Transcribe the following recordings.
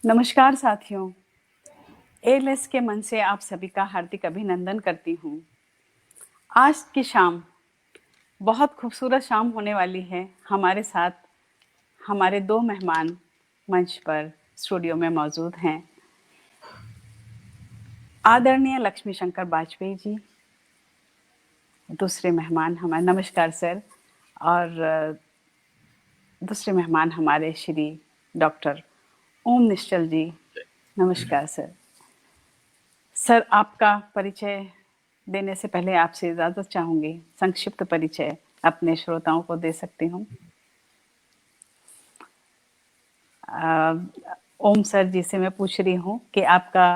नमस्कार साथियों, एएलएस के मन से आप सभी का हार्दिक अभिनंदन करती हूँ। आज की शाम बहुत खूबसूरत शाम होने वाली है। हमारे साथ हमारे दो मेहमान मंच पर स्टूडियो में मौजूद हैं। आदरणीय लक्ष्मी शंकर वाजपेयी जी, दूसरे मेहमान हमारे, नमस्कार सर। और दूसरे मेहमान हमारे श्री डॉक्टर ओम निश्चल जी, नमस्कार सर। सर, आपका परिचय देने से पहले आपसे इजाज़त चाहूँगी, संक्षिप्त परिचय अपने श्रोताओं को दे सकती हूँ। ओम सर जी से मैं पूछ रही हूँ कि आपका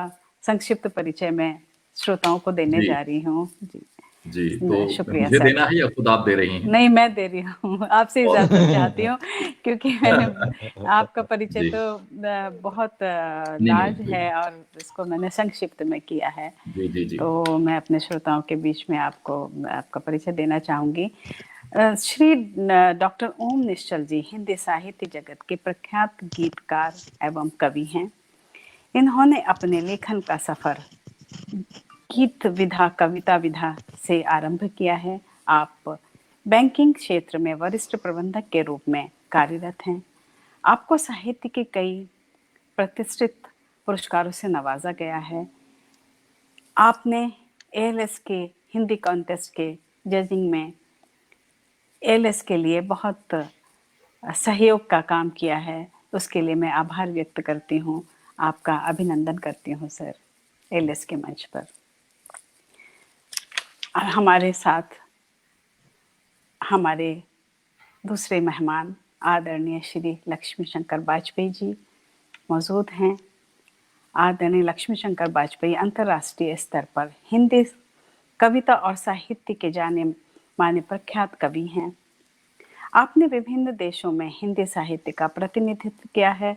संक्षिप्त परिचय मैं श्रोताओं को देने जी जा रही हूँ। जी, जी, तो शुक्रिया मुझे सर। देना है या खुद आप दे रही हैं? नहीं, मैं दे रही हूँ, आपसे बहुत इजाज़त चाहती हूँ क्योंकि मैंने आपका परिचय जी, तो बहुत नहीं लार्ज नहीं, है और इसको मैंने संक्षिप्त में किया है। जी जी जी, तो मैं अपने श्रोताओं के बीच में आपको आपका परिचय देना चाहूँगी। श्री डॉक्टर ओम निश्चल जी हिंदी साहित्य जगत के प्रख्यात गीतकार एवं कवि हैं। इन्होंने अपने लेखन का सफ़र गीत विधा, कविता विधा से आरंभ किया है। आप बैंकिंग क्षेत्र में वरिष्ठ प्रबंधक के रूप में कार्यरत हैं। आपको साहित्य के कई प्रतिष्ठित पुरस्कारों से नवाजा गया है। आपने एएलएस के हिंदी कॉन्टेस्ट के जजिंग में एएलएस के लिए बहुत सहयोग का काम किया है। उसके लिए मैं आभार व्यक्त करती हूँ, आपका अभिनंदन करती हूँ सर एएलएस के मंच पर। और हमारे साथ हमारे दूसरे मेहमान आदरणीय श्री लक्ष्मी शंकर वाजपेयी जी मौजूद हैं। आदरणीय लक्ष्मी शंकर वाजपेयी अंतर्राष्ट्रीय स्तर पर हिंदी कविता और साहित्य के जाने माने प्रख्यात कवि हैं। आपने विभिन्न देशों में हिंदी साहित्य का प्रतिनिधित्व किया है।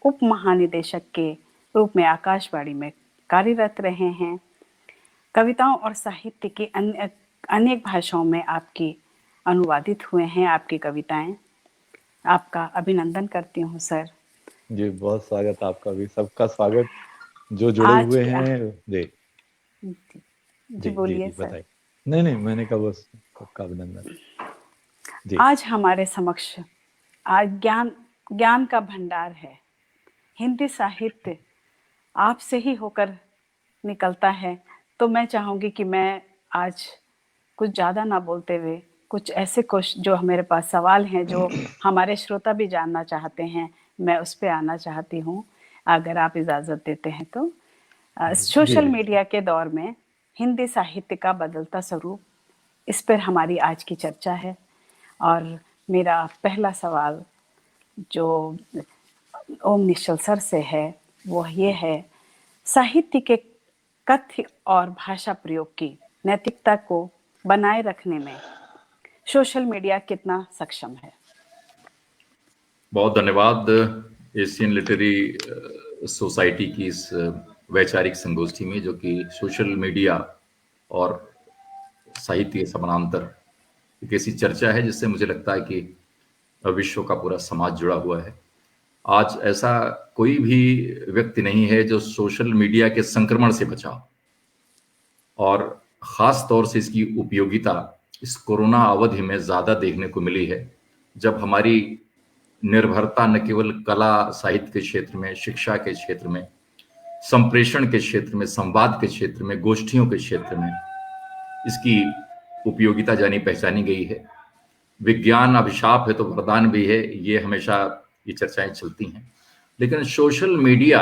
उप महानिदेशक के रूप में आकाशवाणी में कार्यरत रहे हैं। कविताओं और साहित्य की अनेक भाषाओं में आपकी अनुवादित हुए हैं आपकी कविताएं। आपका अभिनंदन करती हूँ सर। जी, बहुत स्वागत आपका भी, सबका स्वागत जो जुड़े आज हुए हैं। जी जी जी जी बोलिए जी, सर। बताइए। नहीं नहीं, मैंने कहा बस सबका अभिनंदन। जी आज हमारे समक्ष आज ज्ञान ज्ञान का भंडार है। हिंदी साहित्य आपसे ही होकर निकलता है। तो मैं चाहूँगी कि मैं आज कुछ ज़्यादा ना बोलते हुए कुछ ऐसे जो मेरे पास सवाल हैं जो हमारे श्रोता भी जानना चाहते हैं, मैं उस पे आना चाहती हूँ, अगर आप इजाज़त देते हैं तो। जी जी सोशल जी। मीडिया के दौर में हिंदी साहित्य का बदलता स्वरूप, इस पर हमारी आज की चर्चा है। और मेरा पहला सवाल जो ओम निश्चल सर से है वो ये है, साहित्य के कथ्य और भाषा प्रयोग की नैतिकता को बनाए रखने में सोशल मीडिया कितना सक्षम है? बहुत धन्यवाद एशियन लिटरेरी सोसाइटी की इस वैचारिक संगोष्ठी में, जो कि सोशल मीडिया और साहित्य के समानांतर एक ऐसी चर्चा है जिससे मुझे लगता है कि विश्व का पूरा समाज जुड़ा हुआ है। आज ऐसा कोई भी व्यक्ति नहीं है जो सोशल मीडिया के संक्रमण से बचा हो, और खास तौर से इसकी उपयोगिता इस कोरोना अवधि में ज्यादा देखने को मिली है, जब हमारी निर्भरता न केवल कला साहित्य के क्षेत्र में, शिक्षा के क्षेत्र में, संप्रेषण के क्षेत्र में, संवाद के क्षेत्र में, गोष्ठियों के क्षेत्र में इसकी उपयोगिता जानी पहचानी गई है। विज्ञान अभिशाप है तो वरदान भी है, ये हमेशा ये चर्चाएं चलती हैं। लेकिन सोशल मीडिया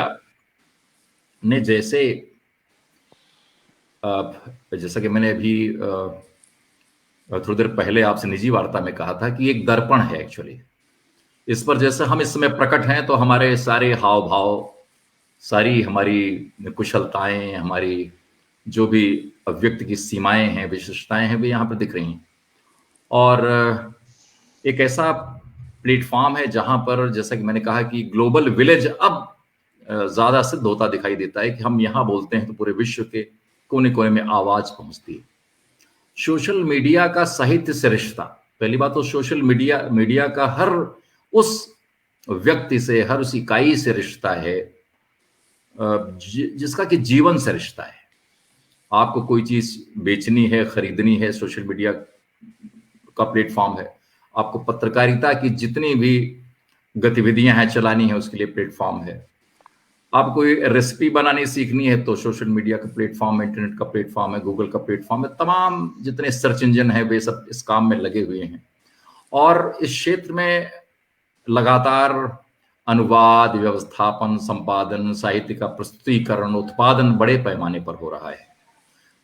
ने जैसा कि मैंने अभी थोड़ी देर पहले आपसे निजी वार्ता में कहा था कि एक दर्पण है एक्चुअली। इस पर जैसे हम इस समय प्रकट हैं तो हमारे सारे हाव भाव, सारी हमारी कुशलताएं, हमारी जो भी अव्यक्त की सीमाएं हैं, विशिष्टताएं हैं, वे यहाँ पर दिख रही हैं। और एक ऐसा प्लेटफॉर्म है जहां पर, जैसा कि मैंने कहा, कि ग्लोबल विलेज अब ज्यादा सिद्ध होता दिखाई देता है कि हम यहाँ बोलते हैं तो पूरे विश्व के कोने कोने में आवाज पहुंचती है। सोशल मीडिया का साहित्य से रिश्ता, पहली बात तो सोशल मीडिया का हर उस व्यक्ति से, हर उस इकाई से रिश्ता है जिसका कि जीवन से रिश्ता है। आपको कोई चीज बेचनी है, खरीदनी है, सोशल मीडिया का प्लेटफॉर्म है। आपको पत्रकारिता की जितनी भी गतिविधियां हैं चलानी है, उसके लिए प्लेटफॉर्म है। आप कोई रेसिपी बनानी सीखनी है तो सोशल मीडिया का प्लेटफॉर्म है, इंटरनेट का प्लेटफॉर्म है, गूगल का प्लेटफॉर्म है। तमाम जितने सर्च इंजन है वे सब इस काम में लगे हुए हैं। और इस क्षेत्र में लगातार अनुवाद, व्यवस्थापन, संपादन, साहित्य का प्रस्तुतिकरण, उत्पादन बड़े पैमाने पर हो रहा है।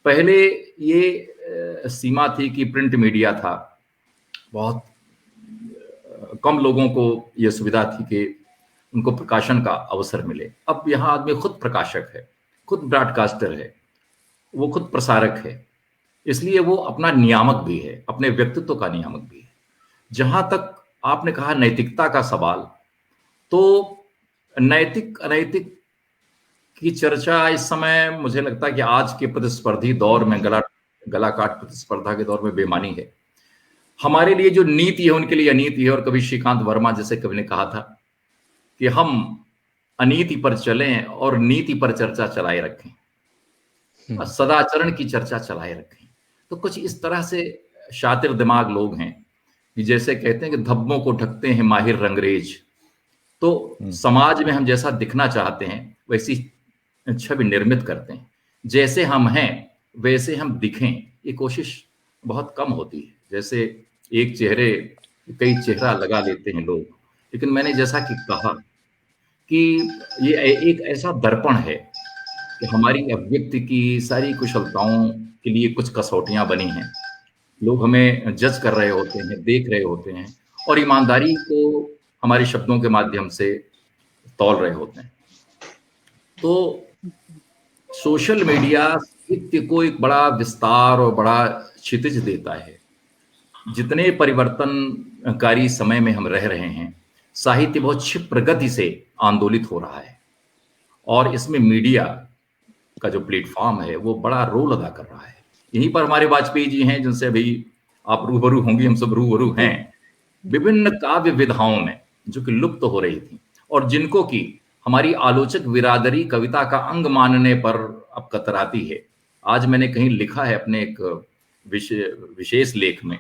पहले ये सीमा थी कि प्रिंट मीडिया था, बहुत कम लोगों को यह सुविधा थी कि उनको प्रकाशन का अवसर मिले। अब यहाँ आदमी खुद प्रकाशक है, खुद ब्रॉडकास्टर है, वो खुद प्रसारक है, इसलिए वो अपना नियामक भी है, अपने व्यक्तित्व का नियामक भी है। जहां तक आपने कहा नैतिकता का सवाल, तो नैतिक अनैतिक की चर्चा इस समय मुझे लगता है कि आज के प्रतिस्पर्धी दौर में, गला काट प्रतिस्पर्धा के दौर में बेमानी है। हमारे लिए जो नीति है उनके लिए अनीति है। और कभी श्रीकांत वर्मा जैसे कवि ने कहा था कि हम अनीति पर चलें और नीति पर चर्चा चलाए रखें, सदाचरण की चर्चा चलाए रखें। तो कुछ इस तरह से शातिर दिमाग लोग हैं कि जैसे कहते हैं कि धब्बों को ढकते हैं माहिर रंगरेज। तो समाज में हम जैसा दिखना चाहते हैं वैसी छवि निर्मित करते हैं। जैसे हम हैं वैसे हम दिखें, ये कोशिश बहुत कम होती है। जैसे एक चेहरे कई चेहरा लगा लेते हैं लोग, लेकिन मैंने जैसा कि कहा कि ये एक ऐसा दर्पण है कि हमारी अभिव्यक्ति की सारी कुशलताओं के लिए कुछ कसौटियां बनी हैं। लोग हमें जज कर रहे होते हैं, देख रहे होते हैं और ईमानदारी को हमारे शब्दों के माध्यम से तौल रहे होते हैं। तो सोशल मीडिया साहित्य को एक बड़ा विस्तार और बड़ा क्षितिज देता है। जितने परिवर्तनकारी समय में हम रह रहे हैं, साहित्य बहुत क्षिप्र गति से आंदोलित हो रहा है और इसमें मीडिया का जो प्लेटफॉर्म है वो बड़ा रोल अदा कर रहा है। यहीं पर हमारे वाजपेयी जी हैं जिनसे अभी आप रूबरू होंगी, हम सब रूबरू हैं, विभिन्न काव्य विधाओं में जो कि लुप्त हो रही थी और जिनको कि हमारी आलोचक बिरादरी कविता का अंग मानने पर अब कतराती है। आज मैंने कहीं लिखा है अपने एक विशेष लेख में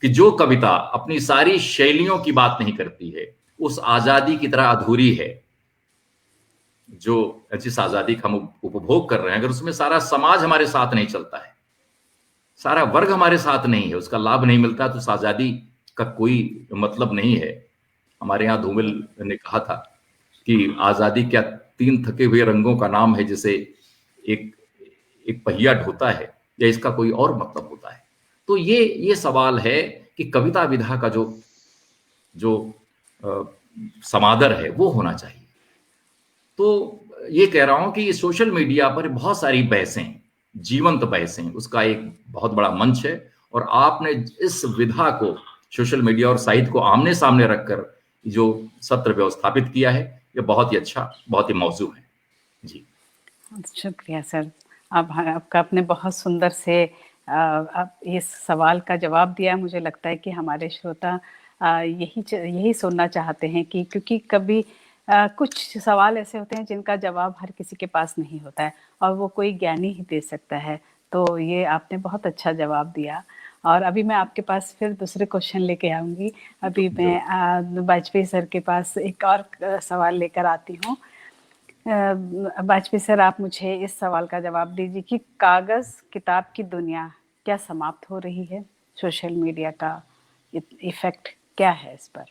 कि जो कविता अपनी सारी शैलियों की बात नहीं करती है उस आजादी की तरह अधूरी है। जो जिस आजादी का हम उपभोग कर रहे हैं, अगर उसमें सारा समाज हमारे साथ नहीं चलता है, सारा वर्ग हमारे साथ नहीं है, उसका लाभ नहीं मिलता, तो उस आजादी का कोई मतलब नहीं है। हमारे यहाँ धूमिल ने कहा था कि आजादी क्या तीन थके हुए रंगों का नाम है, जिसे एक पहिया ढोता है, या इसका कोई और मतलब होता है। तो ये सवाल है कि कविता विधा का जो समादर है वो होना चाहिए। तो ये कह रहा हूं कि सोशल मीडिया पर बहुत सारी बहसें, जीवंत बहसें, उसका एक बहुत बड़ा मंच है और आपने इस विधा को, सोशल मीडिया और साहित्य को आमने सामने रखकर जो सत्र व्यवस्थापित किया है, ये बहुत ही अच्छा, बहुत ही मौजू है। जी शुक्रिया सर। आपका आपने बहुत सुंदर से आप इस सवाल का जवाब दिया। मुझे लगता है कि हमारे श्रोता यही सुनना चाहते हैं कि क्योंकि कभी कुछ सवाल ऐसे होते हैं जिनका जवाब हर किसी के पास नहीं होता है और वो कोई ज्ञानी ही दे सकता है। तो ये आपने बहुत अच्छा जवाब दिया और अभी मैं आपके पास फिर दूसरे क्वेश्चन लेके आऊँगी। अभी मैं वाजपेयी सर के पास एक और सवाल लेकर आती हूँ। वाजपेयी सर, आप मुझे इस सवाल का जवाब दीजिए कि कागज किताब की दुनिया क्या समाप्त हो रही है? सोशल मीडिया का इफेक्ट क्या है इस पर?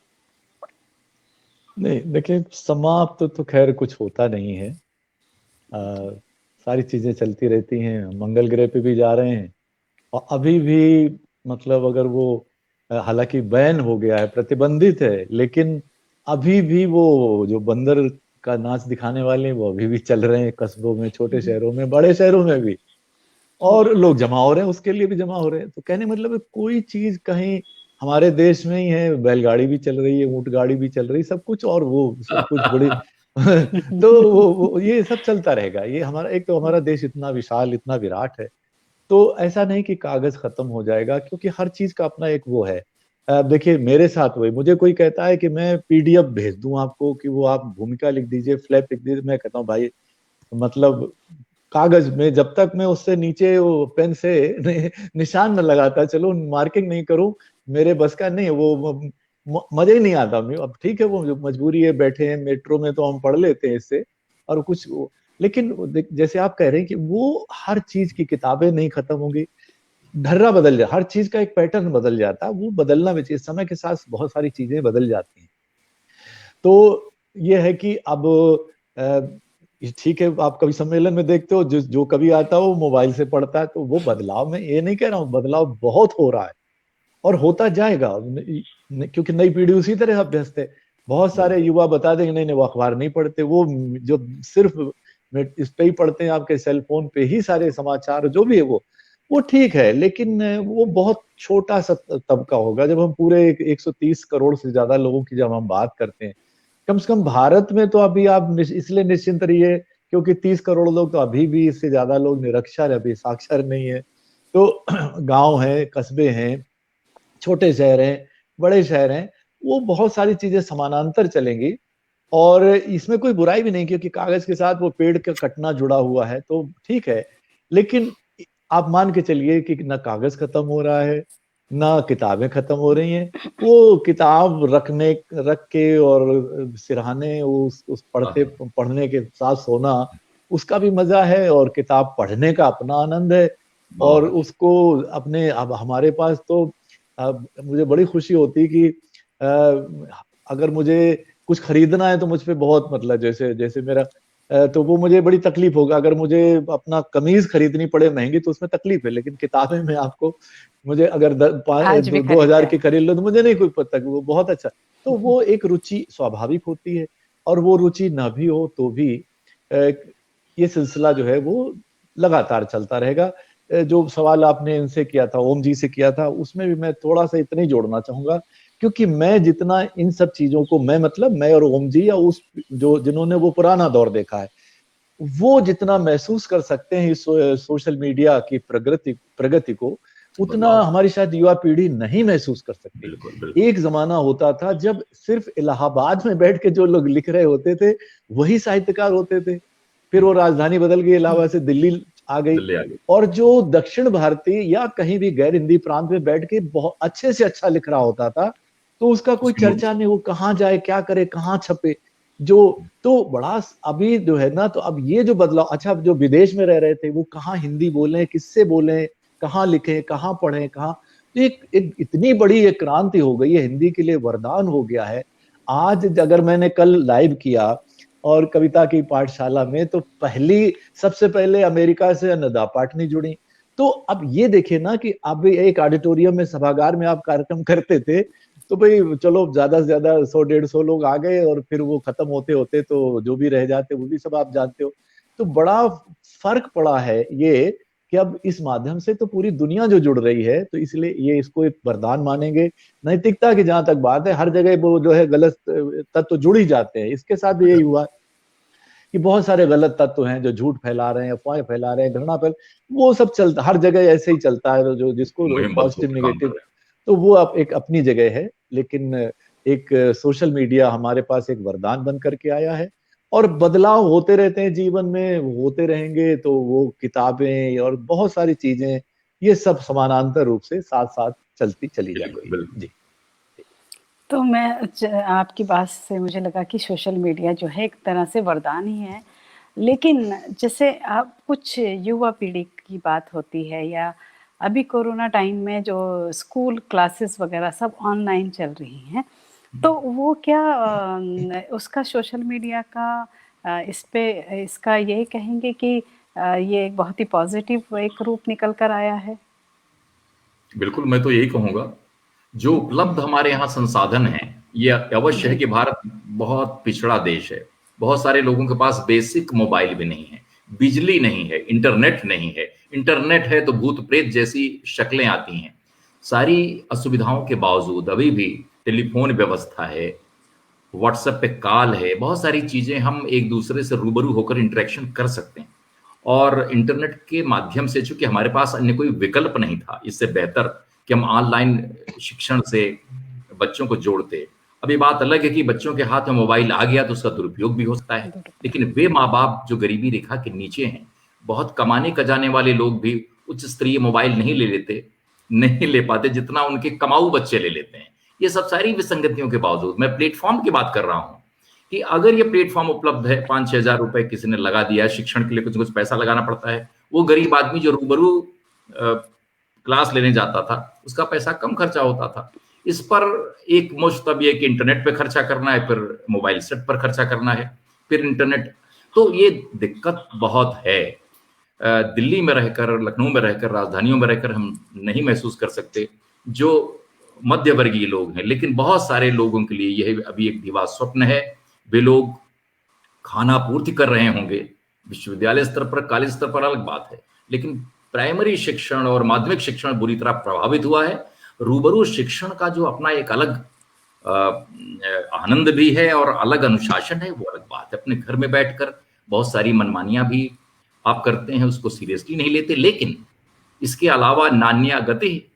नहीं, देखिए, समाप्त तो खैर कुछ होता नहीं है। सारी चीजें चलती रहती हैं। मंगल ग्रह पे भी जा रहे हैं और अभी भी मतलब अगर वो हालांकि बैन हो गया है, प्रतिबंधित है, लेकिन अभी भी वो जो बंदर का नाच दिखाने वाले हैं वो अभी भी चल रहे हैं, कस्बों में, छोटे शहरों में, बड़े शहरों में भी, और लोग जमा हो रहे हैं, उसके लिए भी जमा हो रहे हैं। तो कहने मतलब है कोई चीज कहीं हमारे देश में ही है, बैलगाड़ी भी चल रही है, ऊंट गाड़ी भी चल रही है, सब कुछ, और वो सब कुछ बड़ी तो वो ये सब चलता रहेगा। ये हमारा, एक तो हमारा देश इतना विशाल, इतना विराट है, तो ऐसा नहीं कि कागज खत्म हो जाएगा, क्योंकि हर चीज का अपना एक वो है। देखिए मेरे साथ हुई, मुझे कोई कहता है कि मैं पीडीएफ भेज दूं आपको कि वो आप भूमिका लिख दीजिए, फ्लैप लिख दीजिए, मैं कहता हूँ भाई मतलब कागज में जब तक मैं उससे नीचे वो पेन से निशान न लगाता, चलो मार्किंग नहीं करूं, मेरे बस का नहीं है वो। मजा ही नहीं आता। अब ठीक है, वो मजबूरी है, बैठे हैं मेट्रो में तो हम पढ़ लेते हैं इससे और कुछ लेकिन जैसे आप कह रहे हैं कि वो हर चीज की किताबें नहीं खत्म होंगी, ढर्रा बदल जाए, हर चीज का एक पैटर्न बदल जाता है, वो बदलना भी चाहिए। समय के साथ बहुत सारी चीजें बदल जाती हैं। तो ये है कि अब ठीक है, आप कभी सम्मेलन में देखते हो जो कभी आता है वो मोबाइल से पढ़ता है, तो वो बदलाव, मैं ये नहीं कह रहा हूँ, बदलाव बहुत हो रहा है और होता जाएगा, क्योंकि नई पीढ़ी उसी तरह अभ्यस्त है। बहुत सारे युवा बता देंगे नहीं नहीं वो अखबार नहीं पढ़ते, वो जो सिर्फ इस पे ही पढ़ते हैं, आपके सेल फोन पे ही सारे समाचार जो भी है वो ठीक है, लेकिन वो बहुत छोटा सा तबका होगा। जब हम पूरे 130 करोड़ से ज्यादा लोगों की जब हम बात करते हैं, कम से कम भारत में तो अभी आप इसलिए निश्चिंत रहिए क्योंकि 30 करोड़ लोग तो अभी भी, इससे ज्यादा लोग निरक्षर है, अभी साक्षर नहीं है। तो गांव है, कस्बे हैं, छोटे शहर हैं, बड़े शहर हैं, वो बहुत सारी चीजें समानांतर चलेंगी और इसमें कोई बुराई भी नहीं, क्योंकि कागज के साथ वो पेड़ का कटना जुड़ा हुआ है तो ठीक है। लेकिन आप मान के चलिए कि ना कागज खत्म हो रहा है, ना किताबें खत्म हो रही हैं। वो किताब रख के और सिरहाने उस पढ़ने के साथ सोना, उसका भी मजा है और किताब पढ़ने का अपना आनंद है। और बहुत उसको अपने, अब हमारे पास तो मुझे बड़ी खुशी होती कि अगर मुझे कुछ खरीदना है तो मुझ पे बहुत, मतलब जैसे जैसे मेरा तो वो मुझे बड़ी तकलीफ होगा अगर मुझे अपना कमीज खरीदनी पड़े महंगी, तो उसमें तकलीफ है। लेकिन किताबें में आपको, मुझे अगर आज भी 2,000 खरीदते की खरीद लो तो मुझे नहीं कोई पता, वो बहुत अच्छा। तो हैं। वो एक रुचि स्वाभाविक होती है, और वो रुचि ना भी हो तो भी ये सिलसिला जो है वो लगातार चलता रहेगा। जो सवाल आपने इनसे किया था, ओम जी से किया था, उसमें भी मैं थोड़ा सा इतना ही जोड़ना चाहूंगा, क्योंकि मैं जितना इन सब चीजों को, मैं मतलब मैं और ओम जी या उस जो जिन्होंने वो पुराना दौर देखा है, वो जितना महसूस कर सकते हैं इस सोशल मीडिया की प्रगति को, उतना बदलाव। हमारी शायद युवा पीढ़ी नहीं महसूस कर सकती। बिल्कुल बिल्कुल। एक जमाना होता था जब सिर्फ इलाहाबाद में बैठ के जो लोग लिख रहे होते थे वही साहित्यकार होते थे। फिर वो राजधानी बदल गई, इलाहाबाद से दिल्ली आ गई, दिल्ली आ गई। और जो दक्षिण भारतीय या कहीं भी गैर हिंदी प्रांत में बैठ के बहुत अच्छे से अच्छा लिख रहा होता था, तो उसका कोई उसकी चर्चा नहीं, वो कहाँ जाए, क्या करे, कहाँ छपे। जो तो बड़ा अभी जो है ना, तो अब ये जो बदलाव, अच्छा जो विदेश में रह रहे थे वो कहाँ हिंदी बोले, किससे बोले, कहाँ लिखे, कहाँ पढ़े, कहाँ, तो एक इतनी बड़ी एक क्रांति हो गई है, हिंदी के लिए वरदान हो गया है। आज अगर मैंने कल लाइव किया और कविता की पाठशाला में, तो सबसे पहले अमेरिका से अनदा पाटनी जुड़ी। तो अब ये देखिए ना कि अब एक ऑडिटोरियम में, सभागार में आप कार्यक्रम करते थे, तो भाई चलो ज्यादा से ज्यादा 100-150 लोग आ गए और फिर वो खत्म होते होते तो जो भी रह जाते वो भी सब आप जानते हो। तो बड़ा फर्क पड़ा है ये कि अब इस माध्यम से तो पूरी दुनिया जो जुड़ रही है, तो इसलिए ये इसको एक वरदान मानेंगे। नैतिकता की जहां तक बात है, हर जगह वो जो है गलत तत्व जुड़ ही जाते हैं, इसके साथ भी यही हुआ कि बहुत सारे गलत तत्व हैं जो झूठ फैला रहे हैं, अफवाहें फैला रहे हैं, घृणा फैल, वो सब चलता, हर जगह ऐसे ही चलता है, जो जिसको मुहिम बदसों पॉजिटिव पे काम कर निगेटिव, रहे तो वो अब एक अपनी जगह है। लेकिन एक सोशल मीडिया हमारे पास एक वरदान बन करके आया है, और बदलाव होते रहते हैं जीवन में, होते रहेंगे। तो वो किताबें और बहुत सारी चीजें, ये सब समानांतर रूप से साथ साथ चलती चली हैं। बिल्कुल जाएंगी। बिल्कुल। जी। तो आपकी बात से मुझे लगा कि सोशल मीडिया जो है एक तरह से वरदान ही है। लेकिन जैसे आप कुछ युवा पीढ़ी की बात होती है, या अभी कोरोना टाइम में जो स्कूल क्लासेस वगैरह सब ऑनलाइन चल रही हैं, तो वो क्या उसका सोशल मीडिया का इस पे इसका यही कहेंगे कि ये एक बहुत ही पॉजिटिव एक रूप निकल कर आया है? बिल्कुल, मैं तो यही कहूँगा, जो उपलब्ध हमारे यहाँ संसाधन हैं, ये अवश्य है जी। कि भारत बहुत पिछड़ा देश है। बहुत सारे लोगों के पास बेसिक मोबाइल भी नहीं है, बिजली नहीं है, इंटरनेट नहीं है। इंटरनेट है तो भूत-प्रेत जैसी शक्लें आती हैं। सारी असुविधाओं के बावजूद अभी भी टेलीफ़ोन व्यवस्था है, व्हाट्सएप पे कॉल है, बहुत सारी चीज़ें हम एक-दूसरे से रूबरू होकर इंटरेक्शन कर सकते हैं। और इंटरनेट के माध्यम से, चूँकि हमारे पास अन्य कोई विकल्प नहीं था, इससे बेहतर कि हम ऑनलाइन शिक्षण से बच्चों को जोड़ते। अभी बात अलग है कि बच्चों के हाथ में मोबाइल आ गया तो उसका दुरुपयोग भी हो सकता है, लेकिन वे माँ बाप जो गरीबी रेखा के नीचे हैं, बहुत कमाने जाने वाले लोग भी उच्च स्तरीय मोबाइल नहीं ले पाते जितना उनके कमाऊ बच्चे ले लेते हैं। ये सब सारी विसंगतियों के बावजूद मैं प्लेटफॉर्म की बात कर रहा हूं कि अगर ये प्लेटफॉर्म उपलब्ध है, 5-6 हजार रुपए किसी ने लगा दिया है, शिक्षण के लिए कुछ कुछ पैसा लगाना पड़ता है, वो गरीब आदमी जो रूबरू क्लास लेने जाता था उसका पैसा कम खर्चा होता था। इस पर एक मुश्त अब ये कि इंटरनेट पे खर्चा करना है, फिर मोबाइल सेट पर खर्चा करना है, फिर इंटरनेट, तो ये दिक्कत बहुत है। दिल्ली में रहकर, लखनऊ में रहकर, राजधानियों में रहकर हम नहीं महसूस कर सकते जो मध्य वर्गीय लोग हैं, लेकिन बहुत सारे लोगों के लिए यह अभी एक दिवा स्वप्न है। वे लोग खाना पूर्ति कर रहे होंगे, विश्वविद्यालय स्तर पर, कॉलेज स्तर पर अलग बात है, लेकिन प्राइमरी शिक्षण और माध्यमिक शिक्षण बुरी तरह प्रभावित हुआ है। रूबरू शिक्षण का जो अपना एक अलग आनंद भी है और अलग अनुशासन है, वो अलग बात है। अपने घर में बैठकर बहुत सारी मनमानियां भी आप करते हैं, उसको सीरियसली नहीं लेते, लेकिन इसके अलावा नान्या गति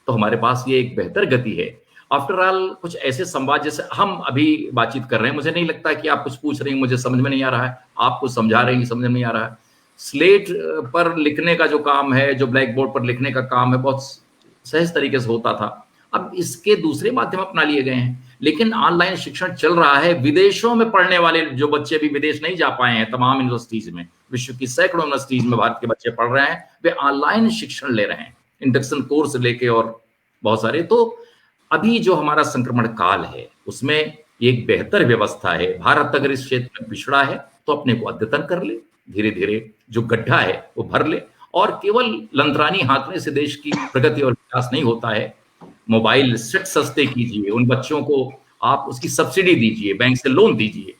तो हमारे पास ये एक बेहतर गति है। आफ्टर ऑल कुछ ऐसे संवाद जैसे हम अभी बातचीत कर रहे हैं, मुझे नहीं लगता कि आप कुछ पूछ रही हैं मुझे समझ में नहीं आ रहा है, आप कुछ समझा रहे हैं समझ में नहीं आ रहा है। स्लेट पर लिखने का जो काम है, जो ब्लैक बोर्ड पर लिखने का काम है, बहुत सहज तरीके से होता था, अब इसके दूसरे माध्यम अपना लिए गए हैं। लेकिन ऑनलाइन शिक्षण चल रहा है। विदेशों में पढ़ने वाले जो बच्चे भी विदेश नहीं जा पाए हैं, तमाम यूनिवर्सिटीज में, विश्व की सैकड़ों यूनिवर्सिटीज में भारत के बच्चे पढ़ रहे हैं, वे ऑनलाइन शिक्षण ले रहे हैं, इंडक्शन कोर्स लेके और बहुत सारे। तो अभी जो हमारा संक्रमण काल है उसमें एक बेहतर व्यवस्था है। भारत अगर इस क्षेत्र में पिछड़ा है तो अपने को अद्यतन कर ले, धीरे धीरे जो गड्ढा है वो भर ले, और केवल लंतरानी हाँकने से देश की प्रगति और विकास नहीं होता है। मोबाइल सेट सस्ते कीजिए, उन बच्चों को आप उसकी सब्सिडी दीजिए, बैंक से लोन दीजिए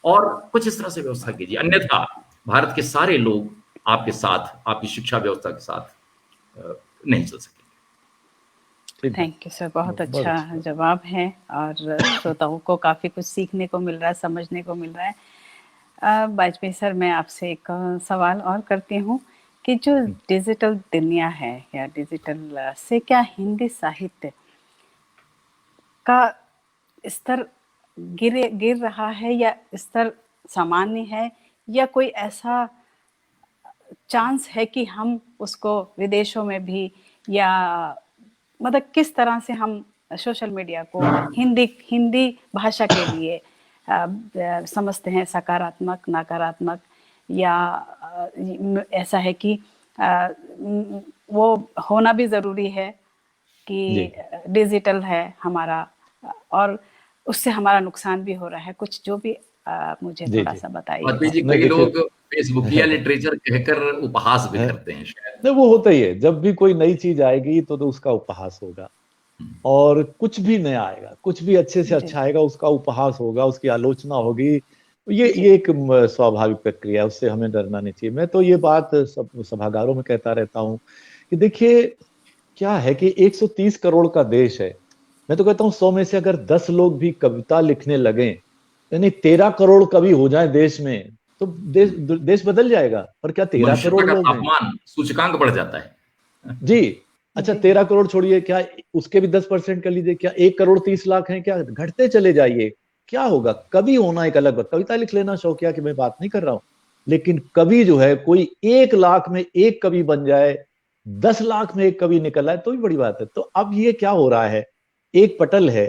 और कुछ इस तरह से व्यवस्था कीजिए, अन्यथा भारत के सारे लोग आपके साथ, आपकी शिक्षा व्यवस्था के साथ नहीं चल सकेंगे। थैंक यू सर, बहुत अच्छा जवाब है और श्रोताओं को काफी कुछ सीखने को मिल रहा है, समझने को मिल रहा है। वाजपेयी सर, मैं आपसे एक सवाल और करती हूँ कि जो डिजिटल दुनिया है या डिजिटल से क्या हिंदी साहित्य का स्तर गिर रहा है या स्तर सामान्य है, या कोई ऐसा चांस है कि हम उसको विदेशों में भी, या मतलब किस तरह से हम सोशल मीडिया को हिंदी भाषा के लिए समझते हैं, सकारात्मक, नकारात्मक, या ऐसा है कि वो होना भी जरूरी है कि डिजिटल है हमारा और उससे हमारा नुकसान भी हो रहा है, कुछ जो भी मुझे थोड़ा सा बताइए। कई लोग फेसबुकिया लिटरेचर कहकर उपहास भी करते हैं शायद। नहीं, वो होता ही है, जब भी कोई नई चीज आएगी तो उसका उपहास होगा, और कुछ भी नया आएगा, कुछ भी अच्छे से अच्छा आएगा, उसका उपहास होगा, उसकी आलोचना होगी। ये एक स्वाभाविक प्रक्रिया है, उससे हमें डरना नहीं चाहिए। मैं तो ये बात सब सभागारों में कहता रहता हूँ कि देखिए क्या है कि 130 करोड़ का देश है। मैं तो कहता हूँ 100 में से अगर 10 लोग भी कविता लिखने लगे, यानी 13 करोड़ कवि हो जाए देश में, तो देश बदल जाएगा। पर क्या 13 करोड़ लोग हैं? सूचकांक बढ़ जाता है जी। अच्छा, 13 करोड़ छोड़िए, क्या उसके भी 10% कर लीजिए, क्या 1 करोड़ 30 लाख हैं, क्या घटते चले जाइए, क्या होगा? कवि होना एक अलग बात, कविता लिख लेना शौकिया की मैं बात नहीं कर रहा हूं, लेकिन कवि जो है, कोई 1 लाख में एक कवि बन जाए, 10 लाख में एक कवि निकल आए तो भी बड़ी बात है। तो अब ये क्या हो रहा है, एक पटल है,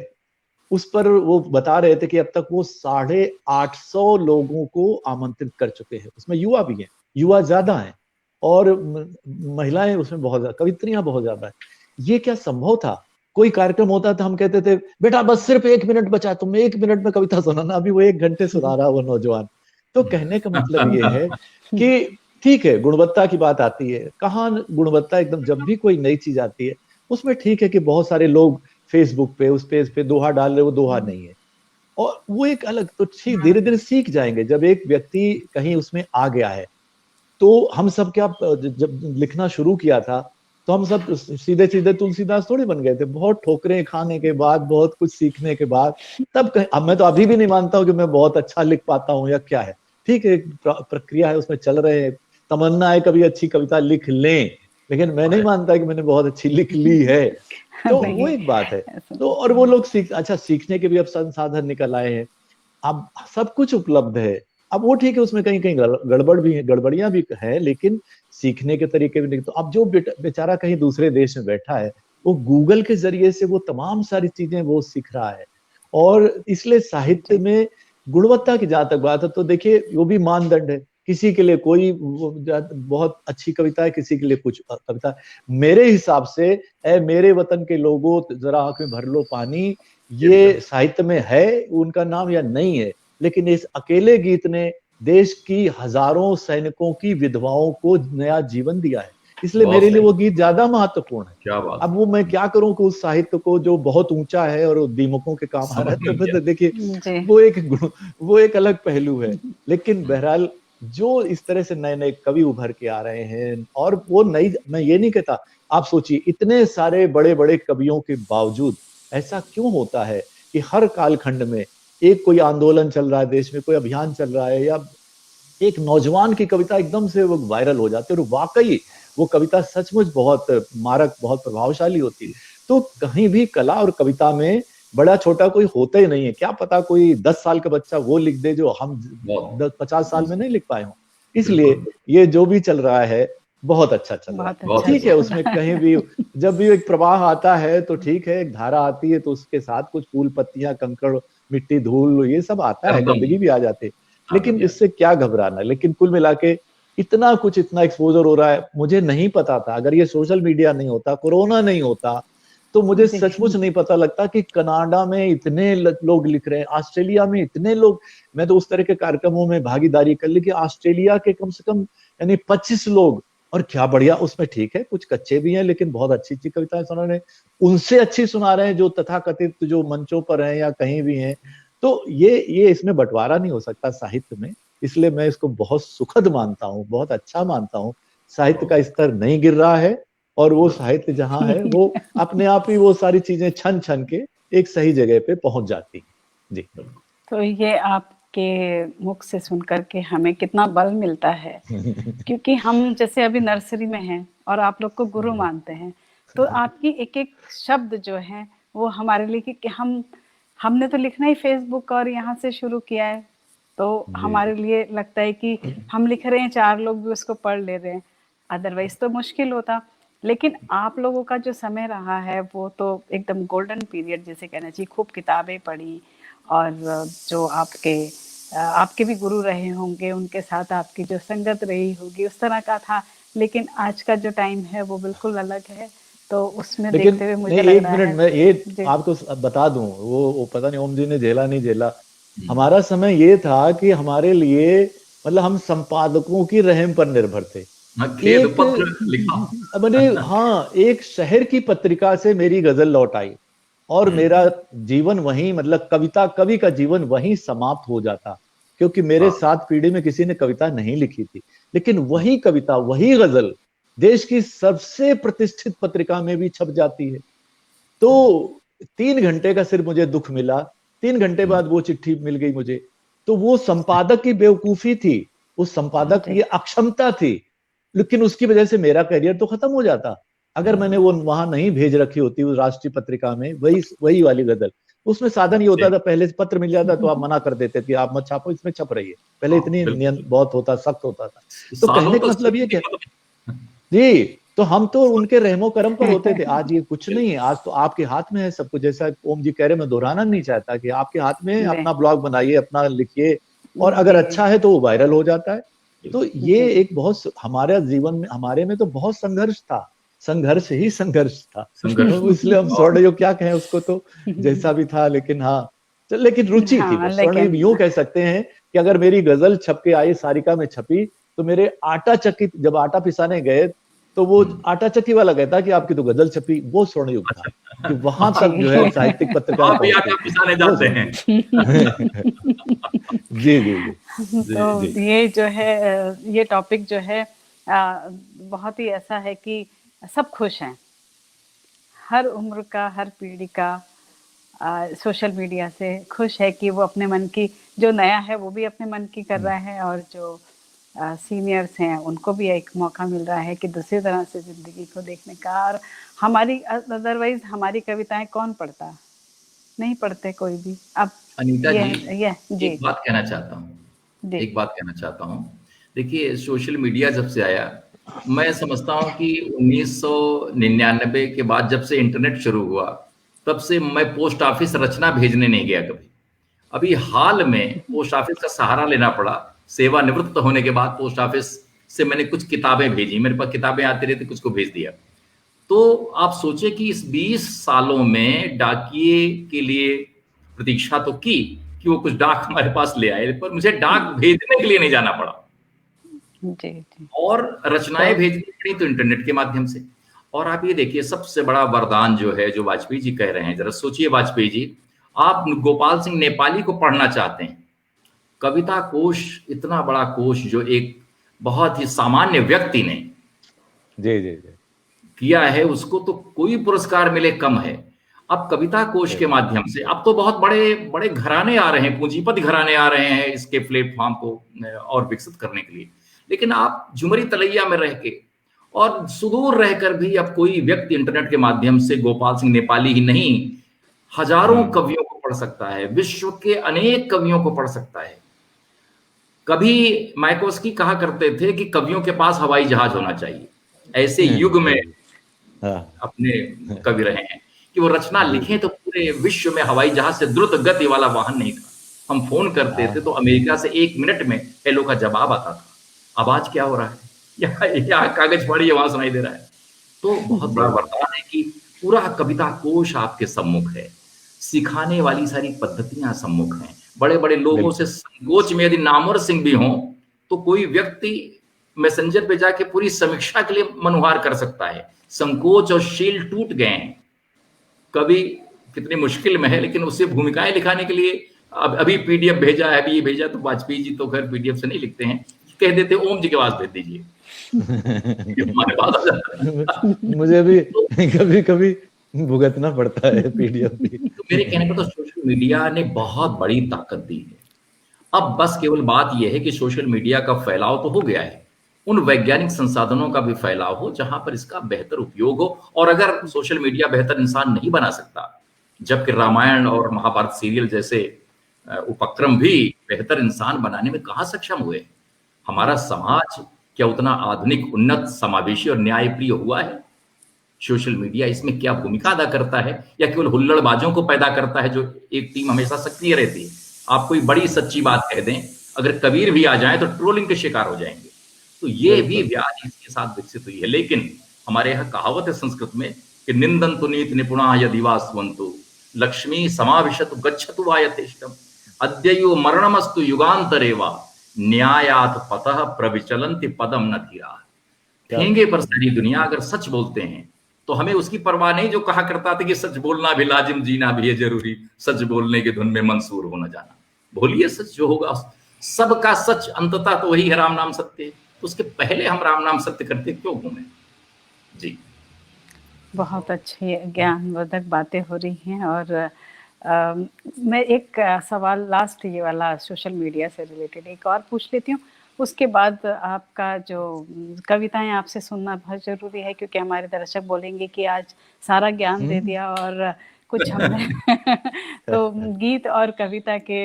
उस पर वो बता रहे थे कि अब तक वो 850 लोगों को आमंत्रित कर चुके हैं। उसमें युवा भी हैं, युवा ज्यादा हैं और महिलाएं उसमें बहुत ज्यादा, कवित्रियां बहुत ज्यादा है। ये क्या संभव था? कोई कार्यक्रम होता था, हम कहते थे बेटा बस सिर्फ 1 मिनट बचा, तुम 1 मिनट में कविता सुनाना। अभी वो 1 घंटे सुना रहा वो नौजवान। तो कहने का मतलब ये है कि ठीक है, गुणवत्ता की बात आती है, कहाँ गुणवत्ता, एकदम जब भी कोई नई चीज आती है उसमें ठीक है कि बहुत सारे लोग फेसबुक पे, उस पेज पे दोहा डाल रहे, वो दोहा नहीं है, और वो एक अलग, तो ठीक धीरे धीरे सीख जाएंगे। जब एक व्यक्ति कहीं उसमें आ गया है, तो हम सब क्या, जब लिखना शुरू किया था तो हम सब सीधे सीधे तुलसीदास थोड़े बन गए थे। बहुत ठोकरें खाने के बाद, बहुत कुछ सीखने के बाद, तब अब मैं तो अभी भी नहीं मानता हूँ कि मैं बहुत अच्छा लिख पाता हूँ या क्या है। ठीक है, एक प्रक्रिया है, उसमें चल रहे हैं, तमन्ना है कभी अच्छी कविता लिख लें, लेकिन मैं नहीं मानता कि मैंने बहुत अच्छी लिख ली है। तो वो नहीं, एक बात है। ऐसा तो और वो लोग सीखने के भी अब संसाधन निकल आए हैं, अब सब कुछ उपलब्ध है। अब वो ठीक है, उसमें कहीं कहीं गड़बड़ भी है, गड़बड़ियां भी है, लेकिन सीखने के तरीके भी नहीं। तो अब जो बेचारा कहीं दूसरे देश में बैठा है, वो गूगल के जरिए से वो तमाम सारी चीजें वो सीख रहा है। और इसलिए साहित्य जी, में गुणवत्ता की जहां तक बात है, तो देखिए वो भी मानदंड है। किसी के लिए कोई बहुत अच्छी कविता है, किसी के लिए कुछ कविता। मेरे हिसाब से, ए मेरे वतन के लोगों जरा आंख में भर लो पानी, ये साहित्य में है उनका नाम या नहीं है, लेकिन इस अकेले गीत ने देश की हजारों सैनिकों की विधवाओं को नया जीवन दिया है। इसलिए बहुत मेरे लिए सही, वो गीत ज्यादा महत्वपूर्ण है। क्या बात अब है। वो मैं क्या करूं कि उस साहित्य को जो बहुत ऊंचा है और दीमकों के काम आ रहा समझ है, में तो फिर गया। देखिए जी, वो एक अलग पहलू है। लेकिन बहरहाल जो इस तरह से नए नए कवि उभर के आ रहे हैं, और वो नई, मैं ये नहीं कहता, आप सोचिए इतने सारे बड़े बड़े कवियों के बावजूद ऐसा क्यों होता है कि हर कालखंड में एक कोई आंदोलन चल रहा है, देश में कोई अभियान चल रहा है, या एक नौजवान की कविता एकदम से वो वायरल हो जाती है, और वाकई वो कविता सचमुच बहुत मारक, बहुत प्रभावशाली होती है। तो कहीं भी कला और कविता में बड़ा छोटा कोई होता ही नहीं है। क्या पता कोई 10 साल का बच्चा वो लिख दे जो हम बहुत 50 साल में नहीं लिख पाए हों। इसलिए बिल्कुल, ये जो भी चल रहा है बहुत अच्छा चल रहा है। बहुत बहुत अच्छा ठीक सही। है, चल उसमें रहा कहीं भी जब भी एक प्रवाह आता है तो ठीक है, एक धारा आती है तो उसके साथ कुछ फूल पत्तियां, कंकड़, मिट्टी, धूल, ये सब आता है, एकदम गंदगी भी आ जाती है। आ लेकिन गई है। इससे क्या घबराना। लेकिन कुल मिला के इतना कुछ, इतना एक्सपोजर हो रहा है, मुझे नहीं पता था। अगर ये सोशल मीडिया नहीं होता, कोरोना नहीं होता, तो मुझे जी, सचमुच नहीं पता लगता कि कनाडा में इतने लोग लिख रहे हैं, ऑस्ट्रेलिया में इतने लोग। मैं तो उस तरह के कार्यक्रमों में भागीदारी कर ली कि ऑस्ट्रेलिया के कम से कम यानी 25 लोग, और क्या बढ़िया उसमें। ठीक है, कुछ कच्चे भी हैं, लेकिन बहुत अच्छी अच्छी कविताएं सुना रहे हैं, उनसे अच्छी सुना रहे हैं जो तथाकथित जो मंचों पर हैं या कहीं भी हैं। तो ये इसमें बंटवारा नहीं हो सकता साहित्य में। इसलिए मैं इसको बहुत सुखद मानता हूँ, बहुत अच्छा मानता हूँ। साहित्य का बहुत स्तर नहीं गिर रहा है, और वो बिल्कुल, साहित्य जहाँ है वो अपने आप ही वो सारी चीजें छन छन के एक सही जगह पे पहुंच जाती हैं। तो ये आपके मुख से सुन कर के हमें कितना बल मिलता है, जी। क्योंकि हम जैसे अभी नर्सरी में हैं और आप लोग को गुरु मानते हैं, तो आपकी एक एक शब्द जो है वो हमारे लिए, कि हमने तो लिखना ही फेसबुक और यहाँ से शुरू किया है, तो जी जी। हमारे लिए लगता है कि हम लिख रहे हैं, 4 लोग भी उसको पढ़ ले रहे हैं, अदरवाइज तो मुश्किल होता। लेकिन आप लोगों का जो समय रहा है वो तो एकदम गोल्डन पीरियड जिसे कहना चाहिए। खूब किताबें पढ़ी, और जो आपके भी गुरु रहे होंगे, उनके साथ आपकी जो संगत रही होगी उस तरह का था। लेकिन आज का जो टाइम है वो बिल्कुल अलग है, तो उसमें लेकिन देखते हुए नहीं, मुझे लग एक रहा मिनट है मैं ये जी, आपको बता दूं, वो पता नहीं ओम जी ने झेला नहीं झेला। हम्म। हमारा समय ये था कि हमारे लिए, मतलब हम संपादकों की रहम पर निर्भर थे। हाँ, खेद एक पत्र लिखा। मैंने, हाँ, एक शहर की पत्रिका से मेरी गजल लौट आई, और मेरा हम्म। जीवन वहीं, मतलब कविता, कवि का जीवन वहीं समाप्त हो जाता, क्योंकि मेरे हाँ, साथ पीढ़ी में किसी ने कविता नहीं लिखी थी। लेकिन वही कविता, वही गजल देश की सबसे प्रतिष्ठित पत्रिका में भी छप जाती है। तो 3 घंटे का सिर्फ मुझे दुख मिला, 3 घंटे बाद वो चिट्ठी मिल गई मुझे। तो वो संपादक की बेवकूफी थी, उस संपादक जी, की अक्षमता थी, लेकिन उसकी वजह से मेरा करियर तो खत्म हो जाता। अगर मैंने वो वहां नहीं भेज रखी होती उस राष्ट्रीय पत्रिका में, वही वही वाली गजल, उसमें साधन ये होता जी, था, पहले से पत्र मिल जाता तो आप मना कर देते कि आप मत छापो, इसमें छप रही है। पहले हाँ, इतनी बिल्कुल। बहुत होता, सख्त होता था। तो सालों कहने का तो मतलब ये स्थिति क्या, नहीं बदली। जी, तो हम तो उनके रहमो करम पर होते थे। आज ये कुछ नहीं है, आज तो आपके हाथ में है सब कुछ। जैसा ओम जी कह रहे, मैं दोहराना नहीं चाहता कि आपके हाथ में है, जी, अपना ब्लॉग बनाइए, अपना लिखिए, और अगर जी, अच्छा है तो वो वायरल हो जाता है। तो ये जी, एक बहुत, हमारे जीवन में, हमारे में तो बहुत संघर्ष था, संघर्ष ही संघर्ष था। संघर्ष तो इसलिए हम और स्वर्णयुग क्या कहें उसको, तो जैसा भी था, लेकिन हाँ, लेकिन रुचि थी वो। हाँ, स्वर्णयुग लेकिन यूं कह सकते हैं कि अगर मेरी गजल छप के आई, सारिका में छपी, तो मेरे आटा चक्की, जब आटा पिसाने गए, तो वो आटा चक्की वाला कहता कि आपकी तो गजल छपी। वो स्वर्ण युग था, अच्छा। कि वहां जी। तक जो है साहित्यिक पत्रिकाएं आप भी पहुंचती आटा थी। पिसाने वो जाते स्वर्ण हैं। युग। जी जी जी जी, तो जी। ये जो है, ये टॉपिक जो है बहुत ही ऐसा है कि सब खुश हैं, हर उम्र का, हर पीढ़ी का सोशल मीडिया से खुश है कि वो अपने मन की, जो नया है वो भी अपने मन की कर रहा है, और जो सीनियर्स हैं उनको भी एक मौका मिल रहा है कि दूसरी तरह से ज़िंदगी को देखने का। और हमारी अदरवाइज हमारी कविताएं कौन पढ़ता, नहीं पढ़ते कोई भी। अब अनीता ये जी, जी एक बात कहना चाहता हूँ, जी एक बात कहना चाहता हूँ। देखिए, सोशल मीडिया जब से आया, मैं समझता हूँ कि 1999 के बाद जब से इंटरनेट शुरू हुआ, तब से मैं पोस्ट ऑफिस रचना भेजने नहीं गया कभी। अभी हाल में पोस्ट ऑफिस का सहारा लेना पड़ा, सेवानिवृत्त होने के बाद पोस्ट ऑफिस से मैंने कुछ किताबें भेजी, मेरे पास किताबें आती रहती, कुछ को भेज दिया। तो आप सोचे कि इस 20 सालों में डाकिए के लिए प्रतीक्षा तो की कि वो कुछ डाक हमारे पास ले आए, पर मुझे डाक भेजने के लिए नहीं जाना पड़ा। जी जी। और रचनाएं तो भेजनी पड़ी तो इंटरनेट के माध्यम से। और आप ये देखिए, सबसे बड़ा वरदान जो है, जो वाजपेयी जी कह रहे हैं, जरा सोचिए वाजपेयी जी, आप गोपाल सिंह नेपाली को पढ़ना चाहते हैं, कविता कोश, इतना बड़ा कोश जो एक बहुत ही सामान्य व्यक्ति ने जी जी जी किया है, उसको तो कोई पुरस्कार मिले कम है। अब कविता कोश के माध्यम से अब तो बहुत बड़े बड़े घराने आ रहे हैं, पूंजीपति घराने आ रहे हैं इसके प्लेटफॉर्म को और विकसित करने के लिए। लेकिन आप झुमरी तलैया में रह के और सुदूर रहकर भी अब कोई व्यक्ति इंटरनेट के माध्यम से गोपाल सिंह नेपाली ही नहीं, हजारों कवियों को पढ़ सकता है, विश्व के अनेक कवियों को पढ़ सकता है। कभी मायकोस्की कहा करते थे कि कवियों के पास हवाई जहाज होना चाहिए। ऐसे युग में हाँ अपने कवि रहे हैं कि वो रचना लिखें तो पूरे विश्व में हवाई जहाज से द्रुत गति वाला वाहन नहीं था। हम फोन करते थे तो अमेरिका से 1 मिनट में हेलो का जवाब आता था। अब आज क्या हो रहा है, यहाँ कागज पढ़िए, वहां सुनाई दे रहा है। तो बहुत बड़ा वरदान है कि पूरा कविता कोश आपके सम्मुख है, सिखाने वाली सारी पद्धतियां सम्मुख हैं। बड़े बड़े लोगों से संकोच में यदि नामवर सिंह भी हों तो कोई व्यक्ति मैसेंजर पे जाके पूरी समीक्षा के लिए मनुहार कर सकता है। संकोच और शील टूट गए हैं। कवि कितनी मुश्किल में है, लेकिन उसे भूमिकाएं लिखाने के लिए अभी पीडीएफ भेजा है, अभी ये भेजा, तो वाजपेयी जी तो खैर पीडीएफ से नहीं लिखते हैं, कह देते ओम जी के पास भेज दीजिए। हमारे पास आ जाता है। मुझे भी कभी कभी भुगतना पड़ता है पीडीएफ भी। तो मेरे कहने पर तो सोशल मीडिया ने बहुत बड़ी ताकत दी है। अब बस केवल बात यह है कि सोशल मीडिया का फैलाव तो हो गया है, उन वैज्ञानिक संसाधनों का भी फैलाव हो जहां पर इसका बेहतर उपयोग हो। और अगर सोशल मीडिया बेहतर इंसान नहीं बना सकता, जबकि रामायण और महाभारत सीरियल जैसे उपक्रम भी बेहतर इंसान बनाने में कहाँ सक्षम हुए। हमारा समाज क्या उतना आधुनिक, उन्नत, समावेशी और न्यायप्रिय हुआ है? सोशल मीडिया इसमें क्या भूमिका अदा करता है, या केवल हुल्लड़बाजों को पैदा करता है जो एक टीम हमेशा सक्रिय रहती है? आप कोई बड़ी सच्ची बात कह दें, अगर कबीर भी आ जाए तो ट्रोलिंग के शिकार हो जाएंगे। तो ये भी व्याधि इसके साथ विकसित हुई है। लेकिन हमारे यहाँ कहावत है संस्कृत में कि निंदन्तु नीति निपुणा यदि वा स्वन्तु लक्ष्मी समाविशतु गच्छतु वा यथेष्टम अद्ययो मरणमस्तु युगांतरे वा न्यायात पतः प्रविचलन्ति पदम न धीरा। ठेंगे पर सारी दुनिया अगर सच बोलते हैं तो हमें उसकी परवाह नहीं, जो कहा करता था कि सच बोलना भी लाजिम, जीना भी है जरूरी, सच बोलने की धुन में मंसूर हो न जाना। बोलिए सच जो होगा, सबका सच अंततः तो वही है, राम नाम सत्य। तो उसके पहले हम राम नाम सत्य करते क्यों घूमे? जी, बहुत अच्छी ज्ञानवर्धक बातें हो रही हैं। और मैं एक सवाल लास्ट ये वाला सोशल मीडिया से रिलेटेड एक और पूछ लेती हूँ, उसके बाद आपका जो कविताएं आपसे सुनना बहुत ज़रूरी है, क्योंकि हमारे दर्शक बोलेंगे कि आज सारा ज्ञान दे दिया और कुछ हमने तो गीत और कविता के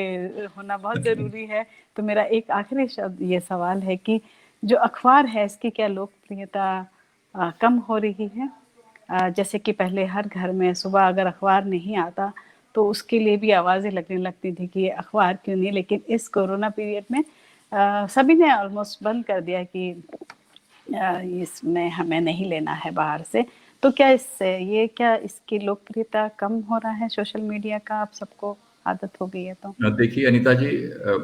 होना बहुत ज़रूरी है। तो मेरा एक आखिरी शब्द ये सवाल है कि जो अखबार है इसकी क्या लोकप्रियता कम हो रही है? जैसे कि पहले हर घर में सुबह अगर अखबार नहीं आता तो उसके लिए भी आवाज़ें लगने लगती थी कि अखबार क्यों नहीं, लेकिन इस कोरोना पीरियड में सभी ने ऑलमोस्ट बंद कर दिया कि इसमें हमें नहीं लेना है बाहर से। तो क्या इससे क्या इसकी लोकप्रियता कम हो रहा है सोशल मीडिया का? आप सबको आदत हो गई है तो देखिए अनीता जी,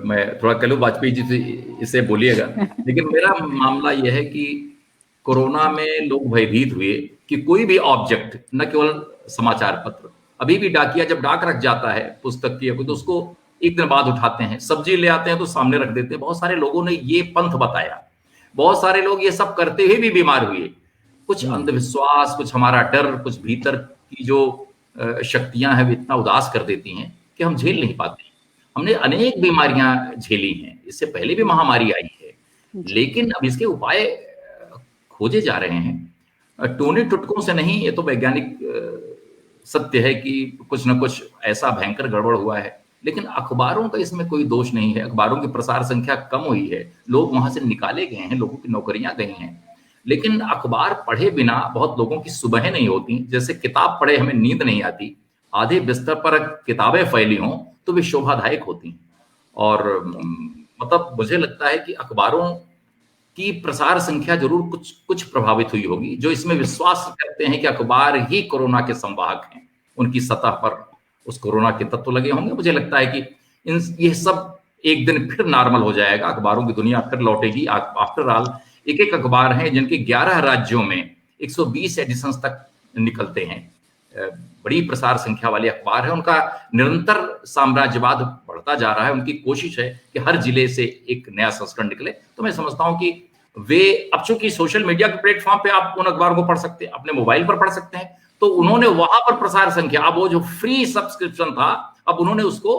मैं थोड़ा कह लूँ वाजपेयी जी से इसे बोलिएगा, लेकिन मेरा मामला यह है कि कोरोना में लोग भयभीत हुए कि कोई भी ऑब्जेक्ट, न केवल समाचार पत्र, अभी भी डाकिया जब डाक रख जाता है पुस्तक की, तो उसको एक दिन बाद उठाते हैं, सब्जी ले आते हैं तो सामने रख देते हैं। बहुत सारे लोगों ने ये पंथ बताया, बहुत सारे लोग ये सब करते हुए भी बीमार हुए। कुछ अंधविश्वास, कुछ हमारा डर, कुछ भीतर की जो शक्तियां हैं, वो इतना उदास कर देती हैं कि हम झेल नहीं पाते। हमने अनेक बीमारियां झेली हैं, इससे पहले भी महामारी आई है, लेकिन अब इसके उपाय खोजे जा रहे हैं, टोने टुटकों से नहीं। ये तो वैज्ञानिक सत्य है कि कुछ न कुछ ऐसा भयंकर गड़बड़ हुआ है, लेकिन अखबारों का इसमें कोई दोष नहीं है। अखबारों की प्रसार संख्या कम हुई है, लोग वहां से निकाले गए हैं, लोगों की नौकरियां गई हैं, लेकिन अखबार पढ़े बिना बहुत लोगों की सुबहें नहीं होती। जैसे किताब पढ़े हमें नींद नहीं आती, आधे बिस्तर पर किताबें फैली हों तो वे शोभादायक होती हैं। और मतलब मुझे लगता है कि अखबारों की प्रसार संख्या जरूर कुछ कुछ प्रभावित हुई होगी। जो इसमें विश्वास करते हैं कि अखबार ही कोरोना के संवाहक हैं, उनकी सतह पर उस कोरोना के तत्व लगे होंगे। मुझे लगता है कि ये सब एक दिन फिर नॉर्मल हो जाएगा, अखबारों की दुनिया फिर लौटेगी। आफ्टर ऑल एक एक अखबार हैं जिनके 11 राज्यों में 120 एडिशंस तक निकलते हैं। बड़ी प्रसार संख्या वाले अखबार है, उनका निरंतर साम्राज्यवाद बढ़ता जा रहा है। उनकी कोशिश है कि हर जिले से एक नया संस्करण निकले। तो मैं समझता हूं कि वे अब चूंकि सोशल मीडिया के प्लेटफॉर्म पे आप उन अखबारों को पढ़ सकते हैं, अपने मोबाइल पर पढ़ सकते हैं, तो उन्होंने वहां पर प्रसार संख्या, अब वो जो फ्री सब्सक्रिप्शन था, अब उन्होंने उसको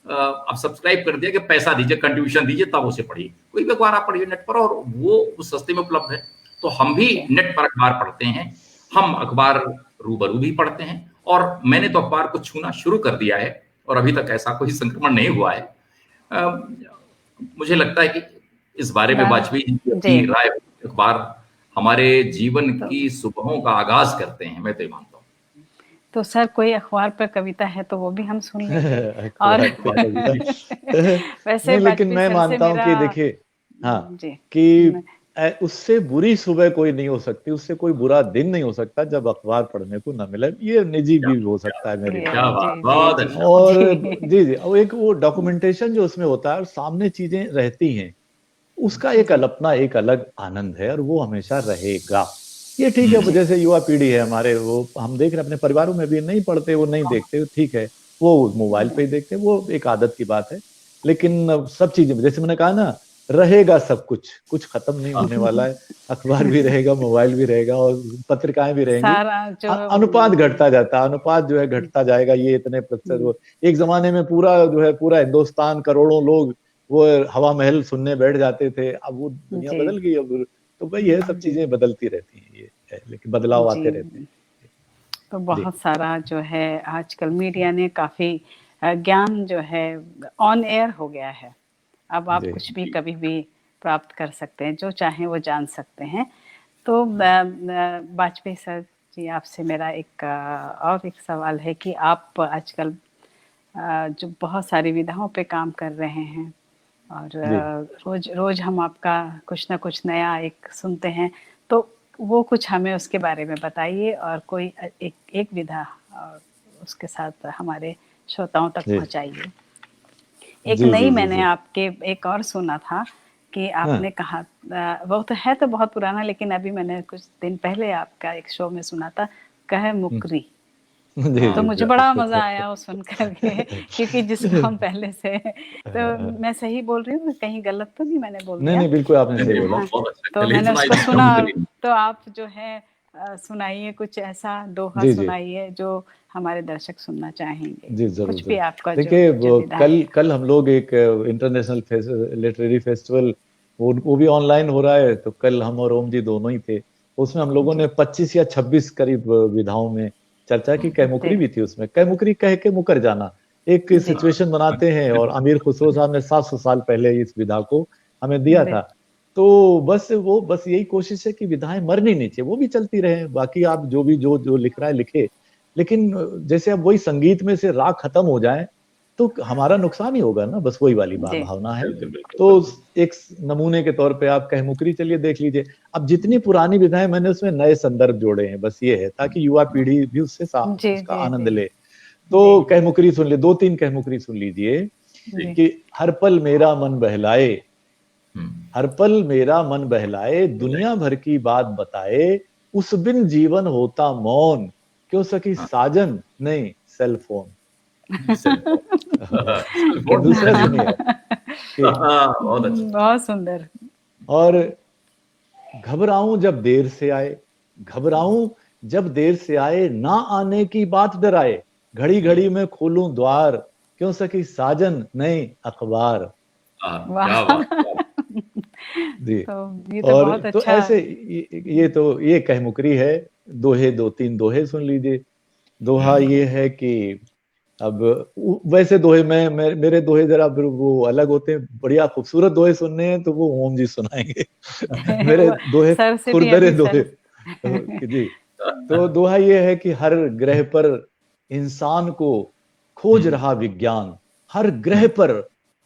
अब सब्सक्राइब कर दिया कि पैसा दीजिए, कंट्रीब्यूशन दीजिए, तब उसे पढ़िए। कोई भी अखबार आप पढ़िए नेट पर, और वो सस्ते में उपलब्ध है। तो हम भी नेट पर अखबार पढ़ते हैं, हम अखबार रूबरू भी पढ़ते हैं, और मैंने तो अखबार को छूना शुरू कर दिया है, और अभी तक ऐसा कोई संक्रमण नहीं हुआ है। मुझे लगता है कि इस बारे में वाजपेयी जी की राय, अखबार हमारे जीवन की सुबहों का आगाज करते हैं, मैं तो ये मानता हूँ। तो सर कोई अखबार पर कविता है तो वो भी हम सुन लेंगे। और वैसे नहीं, लेकिन मैं मानता हूँ कि देखिए, हाँ, कि उससे बुरी सुबह कोई नहीं हो सकती, उससे कोई बुरा दिन नहीं हो सकता जब अखबार पढ़ने को ना मिले। ये निजी भी हो सकता है मेरे लिए। और जी, और एक वो डॉक्यूमेंटेशन जो उसमें होता है और सामने चीजें रहती हैं, उसका एक अपना एक अलग आनंद है, और वो हमेशा रहेगा। ये ठीक है, जैसे युवा पीढ़ी है हमारे, वो हम देख रहे हैं अपने परिवारों में भी नहीं पढ़ते, वो नहीं देखते, ठीक है, वो मोबाइल पे ही देखते, वो एक आदत की बात है। लेकिन सब चीजें, जैसे मैंने कहा ना, रहेगा सब कुछ, कुछ खत्म नहीं होने वाला है। अखबार भी रहेगा, मोबाइल भी रहेगा, और पत्रिकाएं भी रहेंगी। अनुपात घटता जाता है, अनुपात जो है घटता जाएगा। ये इतने प्रतिशत, एक जमाने में पूरा जो है पूरा हिंदुस्तान, करोड़ों लोग वो हवा महल सुनने बैठ जाते थे। अब वो दुनिया बदल गई। अब तो भाई ये सब चीजें बदलती रहती हैं, ये है, लेकिन बदलाव आते रहते हैं। तो बहुत सारा जो है आजकल मीडिया ने काफी ज्ञान जो है ऑन एयर हो गया है। अब आप कुछ भी कभी भी प्राप्त कर सकते हैं, जो चाहें वो जान सकते हैं। तो वाजपेयी सर जी, आपसे मेरा और एक सवाल है कि आप आजकल जो बहुत सारी विधाओं पे काम कर रहे हैं, और रोज हम आपका कुछ ना कुछ नया एक सुनते हैं, तो वो कुछ हमें उसके बारे में बताइए, और कोई एक विधा उसके साथ हमारे श्रोताओं तक पहुंचाइए। एक नई मैंने आपके एक और सुना था कि आपने कहा, वो तो है तो बहुत पुराना, लेकिन अभी मैंने कुछ दिन पहले आपका एक शो में सुना था, कहे मुकरी। तो मुझे बड़ा मजा आया वो सुन करके, क्योंकि जिसको हम पहले से, तो मैं सही बोल रही हूँ, कहीं गलत तो नहीं मैंने बोल दिया? नहीं, बिल्कुल आपने सही बोला। तो मैंने उसको सुना, तो आप जो है सुनाइए कुछ ऐसा दोहा सुनाइए जो हमारे दर्शक सुनना चाहेंगे। जी जरूर। कुछ भी आपका। देखिए, कल हम लोग एक इंटरनेशनल लिटरेरी फेस्टिवल, वो भी ऑनलाइन हो रहा है, तो कल हम और ओम जी दोनों ही थे। उसमें हम लोगों ने 25 या 26 करीब विधाओं में चर्चा की। कैमुकरी भी थी उसमें। कैमुकरी कह के मुकर जाना, एक सिचुएशन बनाते हैं, और अमीर खुसरो साहब ने 700 साल पहले इस विधा को हमें दिया था। तो बस यही कोशिश है कि विधाएं मरनी नहीं चाहिए, वो भी चलती रहे। बाकी आप जो लिख रहा है लिखे, लेकिन जैसे अब वही संगीत में से राग खत्म हो जाए तो हमारा नुकसान ही होगा ना, बस वही वाली भावना है। तो एक नमूने के तौर पे आप कहमुकरी चलिए देख लीजिए। अब जितनी पुरानी विधाएं, मैंने उसमें नए संदर्भ जोड़े हैं, बस ये है ताकि युवा पीढ़ी भी उससे उसका आनंद ले। तो कहमुकरी सुन ले, 2-3 कहमुकरी सुन लीजिए कि हर पल मेरा मन बहलाए, हर पल मेरा मन बहलाए, दुनिया भर की बात बताए, उस बिन जीवन होता मौन, क्यों सखी साजन नहीं सेल फोन। दूसरा सुनिए, बहुत सुंदर। और घबराऊं जब देर से आए, घबराऊं जब देर से आए, ना आने की बात डराए, घड़ी घड़ी में खोलूं द्वार, क्यों सखी साजन नहीं अखबार। जी। तो ये तो और बहुत तो अच्छा। ऐसे ये तो ये कहमुकरी है। दोहे, दो तीन दोहे सुन लीजिए। दोहा ये है कि अब वैसे दोहे मेरे दोहे जरा फिर वो अलग होते हैं। बढ़िया खूबसूरत दोहे सुनने हैं तो वो ओम जी सुनाएंगे। मेरे वो दोहे सर से भी खुरदरे अभी दोहे। सर। जी। तो दोहा ये है कि हर ग्रह पर इंसान को खोज रहा विज्ञान, हर ग्रह पर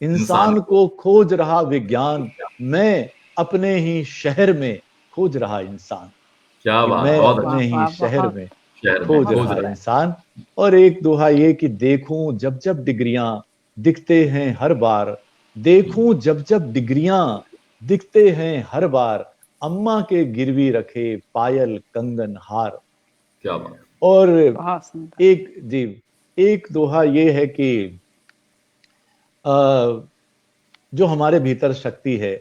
इंसान इंसान को को खोज रहा विज्ञान, मैं अपने ही शहर में खोज रहा इंसान। क्या कि बात, मैं बहुत वाह अपने अच्छा। ही वाह, शहर बहुत में शहर में खोज बहुत खोज रहा रहा सुंदर। इंसान। और एक दोहा ये कि देखूं जब जब डिग्रियां दिखते हैं हर बार, है। देखूं जब जब डिग्रियां दिखते हैं हर बार, अम्मा के गिरवी रखे पायल कंगन हार। क्या बात। और बहुत सुंदर। एक जी, एक दोहा ये है कि अ, जो हमारे भीतर शक्ति है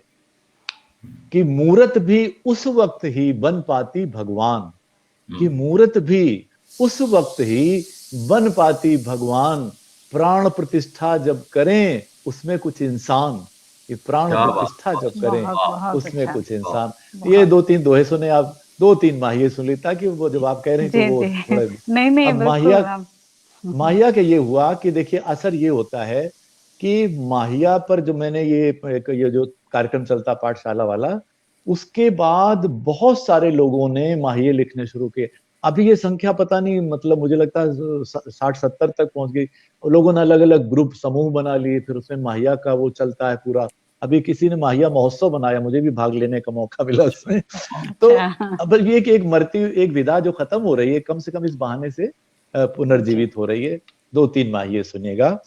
कि मूरत भी उस वक्त ही बन पाती भगवान, कि मूरत भी उस वक्त ही बन पाती भगवान, प्राण प्रतिष्ठा जब करें उसमें कुछ इंसान। ये प्राण क्या बात, प्रतिष्ठा बहुत जब अच्छा। करें बहुत बहुत उसमें अच्छा। कुछ वाह, इंसान। ये बहुत। दो तीन दोहे सुने आप, दो तीन माहिए सुन ली, ताकि वो जब आप कह रहे हैं कि जी वो जी। थोड़ा। नहीं नहीं, अब बिल्कुल माहिया, हम। माहिया के ये हुआ कि देखिए असर ये होता है कि माहिया पर जो मैंने ये जो कार्यक्रम चलता पाठशाला वाला, उसके बाद बहुत सारे लोगों ने माहिए लिखने शुरू किए। अभी ये संख्या पता नहीं, मतलब मुझे लगता है 60-70 तक पहुंच गई। लोगों ने अलग अलग ग्रुप समूह बना लिए, फिर उसमें माहिया का वो चलता है पूरा। अभी किसी ने माहिया महोत्सव बनाया, मुझे भी भाग लेने का मौका मिला उसमें। तो अच्छा। अब ये कि एक मरती एक विधा जो खत्म हो रही है, कम से कम इस बहाने से जी पुनर्जीवित हो रही है। दो तीन माहिए सुनिएगा।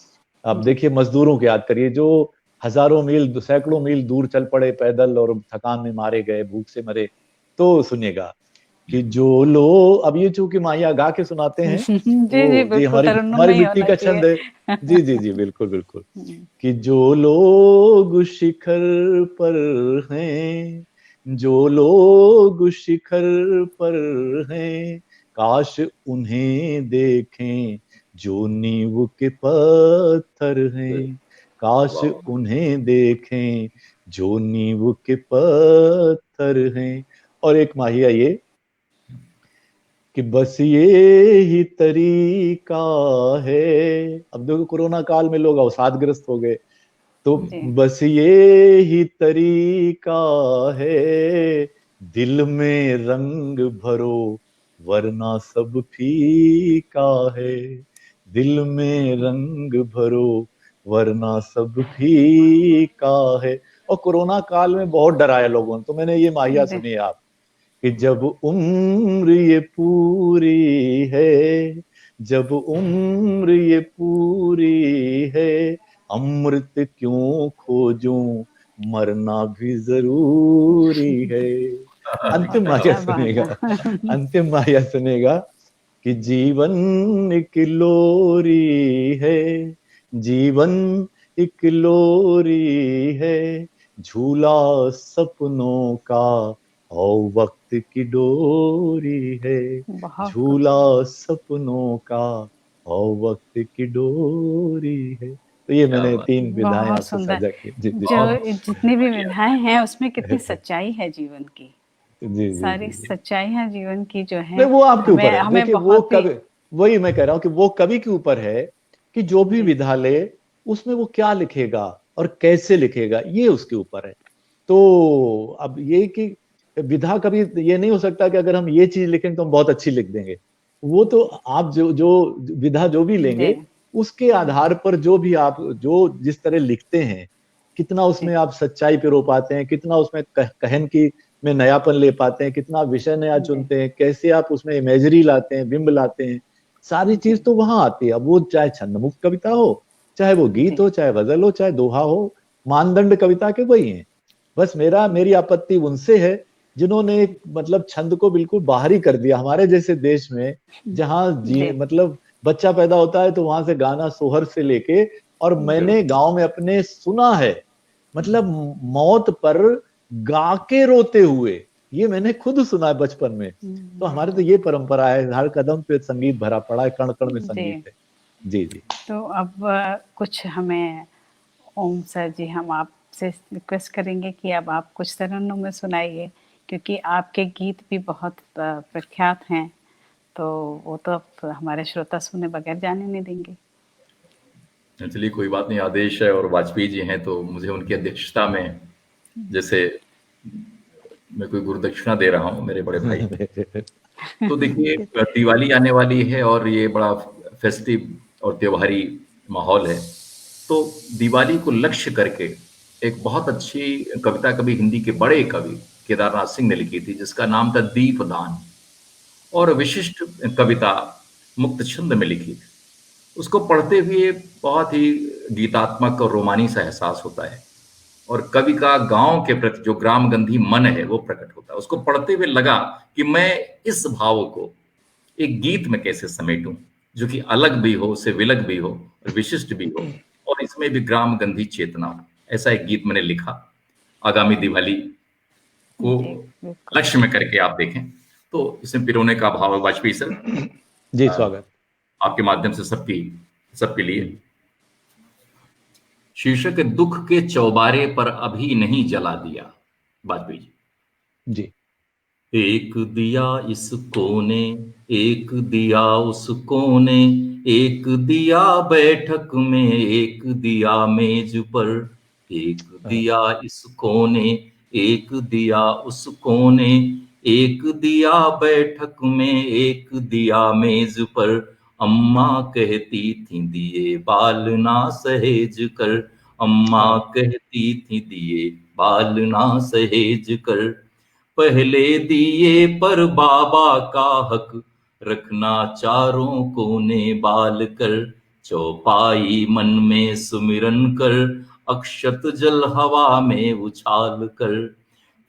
अब जी। देखिए मजदूरों को याद करिए जो हजारों मील सैकड़ों मील दूर चल पड़े पैदल और थकान में मारे गए, भूख से मरे। तो सुनिएगा कि जो लोग, अब ये चूंकि माहिया गा के सुनाते हैं, जी जी, वो जी बिल्कुल हमारी तरन्नुम हमारी नहीं मिट्टी होना का चाहिए। छंद है। जी जी जी, बिल्कुल बिल्कुल। कि जो लोग शिखर पर हैं, जो लोग शिखर पर हैं, काश उन्हें देखें जो नींव के पत्थर हैं, काश वाह, उन्हें देखें जो नींव के पत्थर हैं। और एक माहिया ये कि बस ये ही तरीका है। अब देखो कोरोना काल में लोग अवसादग्रस्त हो गए, तो जी बस ये ही तरीका है, दिल में रंग भरो वरना सब फीका है, दिल में रंग भरो वरना सब फीका है। और कोरोना काल में बहुत डराया लोगों ने, तो मैंने ये माहिया जी। सुनी आप कि जब उम्र ये पूरी है, जब उम्र ये पूरी है, अमृत क्यों खोजूं मरना भी जरूरी है। अंतिम बहुत माया अच्छा सुनेगा, बात। अंतिम माया सुनेगा कि जीवन एक लोरी है, जीवन एक लोरी है, झूला सपनों का और वक्त की डोरी है, बहुत झूला खूबसूरत। सपनों का और वक्त की डोरी है। तो ये क्या मैंने बात, तीन विधाएं बहुत आपसे सुंदर। साझा की। जी जी जो बहुत जितनी भी बढ़िया। विधाएं हैं उसमें कितनी सच्चाई है जीवन की। जी जी सारी जी जी। सच्चाइयां जीवन की जो नहीं, है वो आपके हमें ऊपर है। हमें देखिए वो बहुत ही। कवि, वही मैं कह रहा हूं कि वो कवि के ऊपर है कि जो भी जी विधा ले उसमें वो क्या लिखेगा और कैसे लिखेगा, ये उसके ऊपर है। तो अब ये कि विधा कभी ये नहीं हो सकता कि अगर हम ये चीज लिखेंगे तो हम बहुत अच्छी लिख देंगे। वो तो आप जो जो विधा जो भी जी लेंगे उसके आधार पर जो भी आप जो जिस तरह लिखते हैं, कितना जी उसमें आप सच्चाई पे रो पाते हैं, कितना उसमें कहन की में नयापन ले पाते हैं, कितना विषय नया जी चुनते हैं, कैसे आप उसमें इमेजरी लाते हैं, बिंब लाते हैं, सारी जी चीज तो वहां आती है। अब वो चाहे छंदमुक्त कविता हो, चाहे वो गीत जी हो, चाहे गजल हो, चाहे दोहा हो, मानदंड कविता के वही हैं। बस मेरी आपत्ति उनसे है जिन्होंने मतलब छंद को बिल्कुल बाहरी कर दिया। हमारे जैसे देश में जहाँ जी जी मतलब बच्चा पैदा होता है तो वहां से गाना सोहर से लेके, और जी मैंने गांव में अपने सुना है, मतलब मौत पर गा के रोते हुए, ये मैंने खुद सुना है बचपन में। तो हमारे तो ये परंपरा है, हर कदम पे संगीत भरा पड़ा है, कण कण में जी। संगीत है। जी जी तो अब कुछ हमें ओम सर जी हम आपसे आपसे रिक्वेस्ट करेंगे कि अब आप कुछ तरन्नुम में सुनाइए, क्योंकि आपके गीत भी बहुत प्रख्यात हैं, तो वो तो अब हमारे श्रोता सुने बगैर जाने नहीं देंगे। चलिए, कोई बात नहीं, आदेश है और वाजपेयी जी हैं तो मुझे उनकी अध्यक्षता में, जैसे मैं कोई गुरु दक्षिणा दे रहा हूँ मेरे बड़े भाई। तो देखिए, दिवाली आने वाली है और ये बड़ा फेस्टिव और त्योहारी माहौल है। तो दिवाली को लक्ष्य करके एक बहुत अच्छी कविता कभी हिंदी के बड़े कवि केदारनाथ सिंह ने लिखी थी, जिसका नाम था दीपदान, और विशिष्ट कविता मुक्त छंद में लिखी थी। उसको पढ़ते हुए बहुत ही गीतात्मक और रोमानी सा एहसास होता है, और कवि का गांव के प्रति जो ग्रामगंधी मन है वो प्रकट होता है। उसको पढ़ते हुए लगा कि मैं इस भाव को एक गीत में कैसे समेटूं, जो कि अलग भी हो, उससे विलग भी हो और विशिष्ट भी हो, और इसमें भी ग्रामगंधी चेतना हो। ऐसा एक गीत मैंने लिखा। आगामी दिवाली को लक्ष्य में करके आप देखें तो इसमें पिरोने का भाव है। वाजपेयी सर जी, स्वागत आपके माध्यम से सबके लिए। शीर्षक दुख के चौबारे पर अभी नहीं जला दिया, वाजपेयी जी। एक दिया इस कोने, एक दिया उस कोने, एक दिया बैठक में, एक दिया मेज पर, एक दिया इस कोने, एक दिया उस कोने, एक दिया बैठक में, एक दिया मेज पर। अम्मा कहती थी दिए बाल ना सहेज कर, अम्मा कहती थी दिए बाल ना सहेज कर। पहले दिए पर बाबा का हक, रखना चारों कोने बाल कर। चौपाई मन में सुमिरन कर, अक्षत जल हवा में उछाल कर।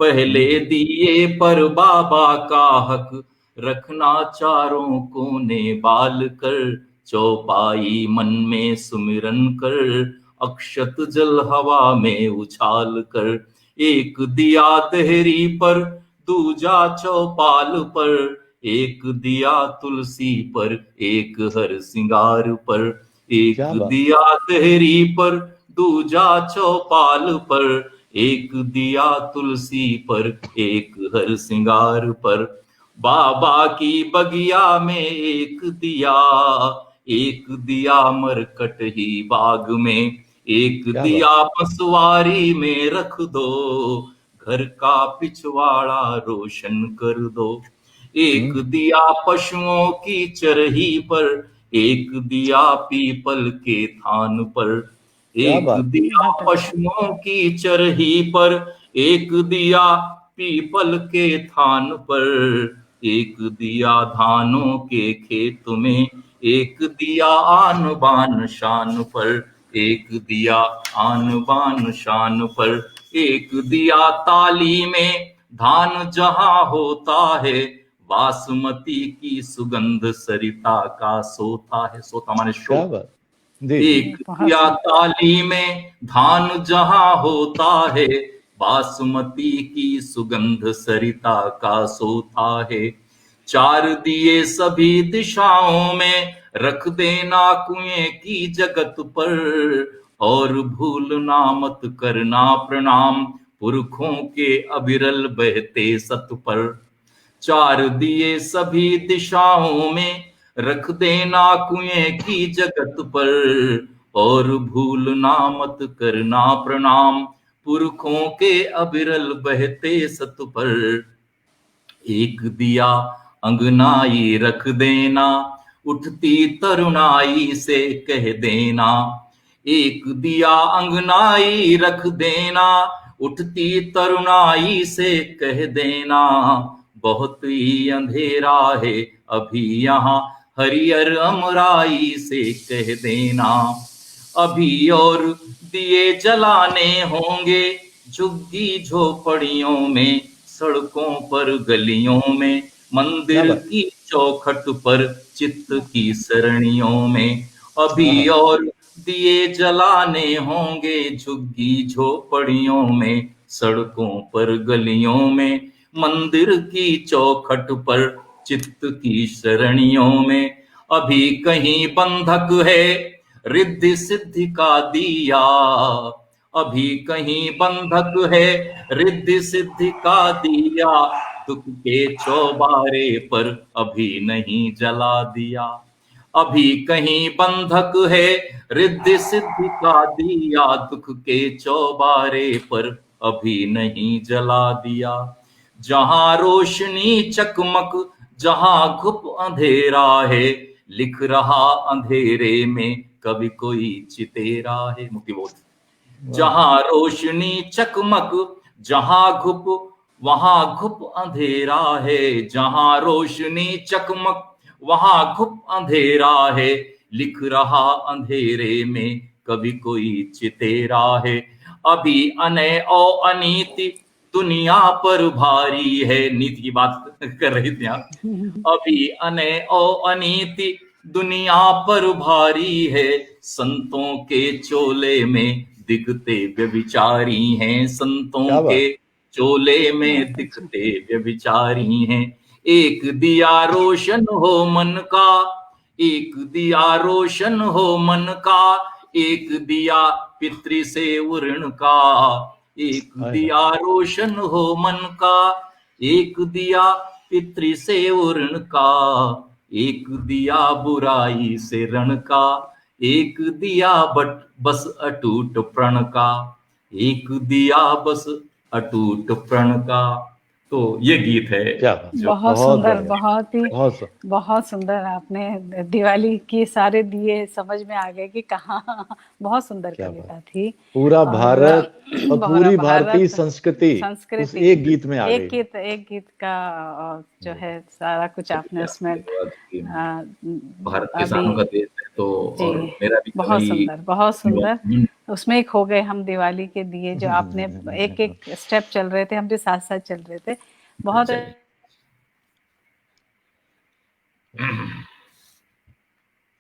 पहले दिए पर बाबा का हक, रखना चारों कोने बाल कर। चौपाई मन में सुमिरन कर, अक्षत जल हवा में उछाल कर। एक दिया देहरी पर, दूजा चौपाल पर, एक दिया तुलसी पर, एक हर सिंगार पर। एक दिया देहरी पर, दूजा चौपाल पर, एक दिया तुलसी पर, एक हर सिंगार पर। बाबा की बगिया में एक दिया मरकट ही बाग में, एक दिया पसवारी में रख दो, घर का पिछवाड़ा रोशन कर दो। एक दिया पशुओं की चरही पर, एक दिया पीपल के थान पर। एक दिया पशुओं की चरही पर, एक दिया पीपल के थान पर। एक दिया धानों के खेत में, एक दिया आन बान शान पर। एक दिया आन बान शान पर। एक दिया ताली में धान जहां होता है, बासमती की सुगंध सरिता का सोता है। सोता माने शोक। एक दिया ताली में धान जहां होता है, बासमती की सुगंध सरिता का सोता है। चार दिए सभी दिशाओं में, रख देना कुएं की जगत पर, और भूलना मत करना प्रणाम पुरखों के अविरल बहते सत पर। चार दिए सभी दिशाओं में, रख देना कुएं की जगत पर, और भूलना मत करना प्रणाम पुरखों के अविरल बहते सत पर। एक दिया अंगनाई रख देना, उठती तरुणाई से कह देना। एक दिया अंगनाई रख देना, उठती तरुणाई से कह देना। बहुत ही अंधेरा है अभी यहाँ, हरियर अमराई से कह देना। अभी और दिए जलाने होंगे, झुग्गी झोपड़ियों में, सड़कों पर गलियों में, मंदिर की चौखट पर, चित्त की सरणियों में। अभी और दिए जलाने होंगे, झुग्गी झोपड़ियों में, सड़कों पर गलियों में, मंदिर की चौखट पर, चित्त की सरणियों में। अभी कहीं बंधक है रिद्धि सिद्धि का दिया, अभी कहीं बंधक है रिद्धि सिद्धि का दिया, दुख के चौबारे पर अभी नहीं जला दिया। अभी कहीं बंधक है रिद्धि सिद्धि का दिया, दुख के चौबारे पर अभी नहीं जला दिया। जहां रोशनी चकमक जहां घुप अंधेरा है, लिख रहा अंधेरे में कभी कोई चितेरा है। मुक्तिबोध। जहां रोशनी चकमक जहां घुप वहां घुप अंधेरा है, जहां रोशनी चकमक वहां घुप अंधेरा है, लिख रहा अंधेरे में कभी कोई चितेरा है। अभी अनय और अनीति दुनिया पर भारी है, नीति की बात कर रही थी आप। अभी अनय और अनीति दुनिया पर भारी है, संतों के चोले में दिखते व्यभिचारी हैं, संतों के चोले में दिखते व्यभिचारी हैं। एक दिया रोशन हो मन का, एक दिया रोशन हो मन का, एक दिया पितृ से उर्ण का, एक दिया रोशन हो मन का, एक दिया पितृ से उर्ण का, एक दिया बुराई से रण का, एक दिया बस अटूट प्रण का, एक दिया बस अटूट प्रण का। तो ये गीत है। क्या बहुत सुंदर, बहुत सुंदर। आपने दिवाली की सारे दिए समझ में आ गए कि कहाँ। बहुत सुंदर कविता थी। पूरा भारत और पूरी भारतीय संस्कृति उस एक गीत में आ गई। एक गीत का जो है सारा कुछ आपने उसमें भारत किसानों का देश है तो, और मेरा भी बहुत सुंदर उसमें एक हो गए हम दिवाली के दिए, जो आपने एक एक स्टेप चल रहे थे, हम भी साथ साथ चल रहे थे। बहुत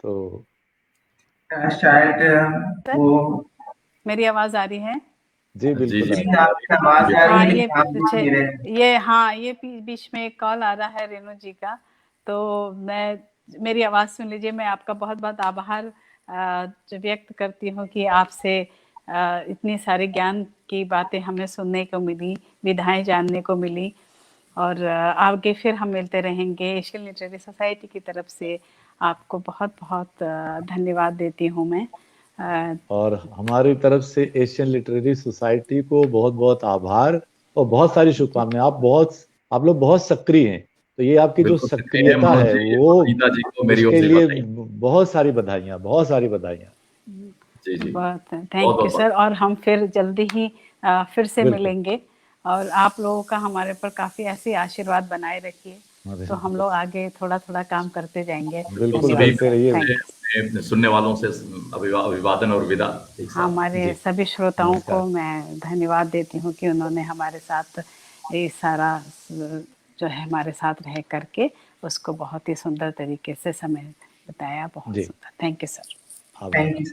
तो शायद वो मेरी आवाज आ रही है? जी बिल्कुल। ये बीच में एक कॉल आ रहा है रेणु जी का, तो मेरी आवाज सुन लीजिए। मैं आपका बहुत बहुत आभार व्यक्त करती हूँ कि आपसे इतनी सारे ज्ञान की बातें हमें सुनने को मिली, विधाएं जानने को मिली, और आगे फिर हम मिलते रहेंगे। एशियन लिटरेरी सोसाइटी की तरफ से आपको बहुत बहुत धन्यवाद देती हूँ मैं, और हमारी तरफ से एशियन लिटरेरी सोसाइटी को बहुत बहुत आभार और बहुत सारी शुभकामनाएं। आप लोग बहुत सक्रिय हैं, तो ये आपकी जो सक्रियता है वो उसके लिए बहुत सारी बधाइयाँ, बहुत सारी बधाइयाँ। बहुत थैंक यू सर। और हम फिर जल्दी ही फिर से मिलेंगे, और आप लोगों का हमारे पर काफी ऐसी आशीर्वाद बनाए रखिए, तो हम लोग आगे थोड़ा थोड़ा काम करते जाएंगे। बिल्कुल। सुनने वालों से अभिवादन और विदा। हमारे सभी श्रोताओं को मैं धन्यवाद देती हूँ कि उन्होंने हमारे साथ ये सारा जो है हमारे साथ रह करके उसको बहुत ही सुंदर तरीके से समय बताया। बहुत सुंदर। Thank you sir. Thank you.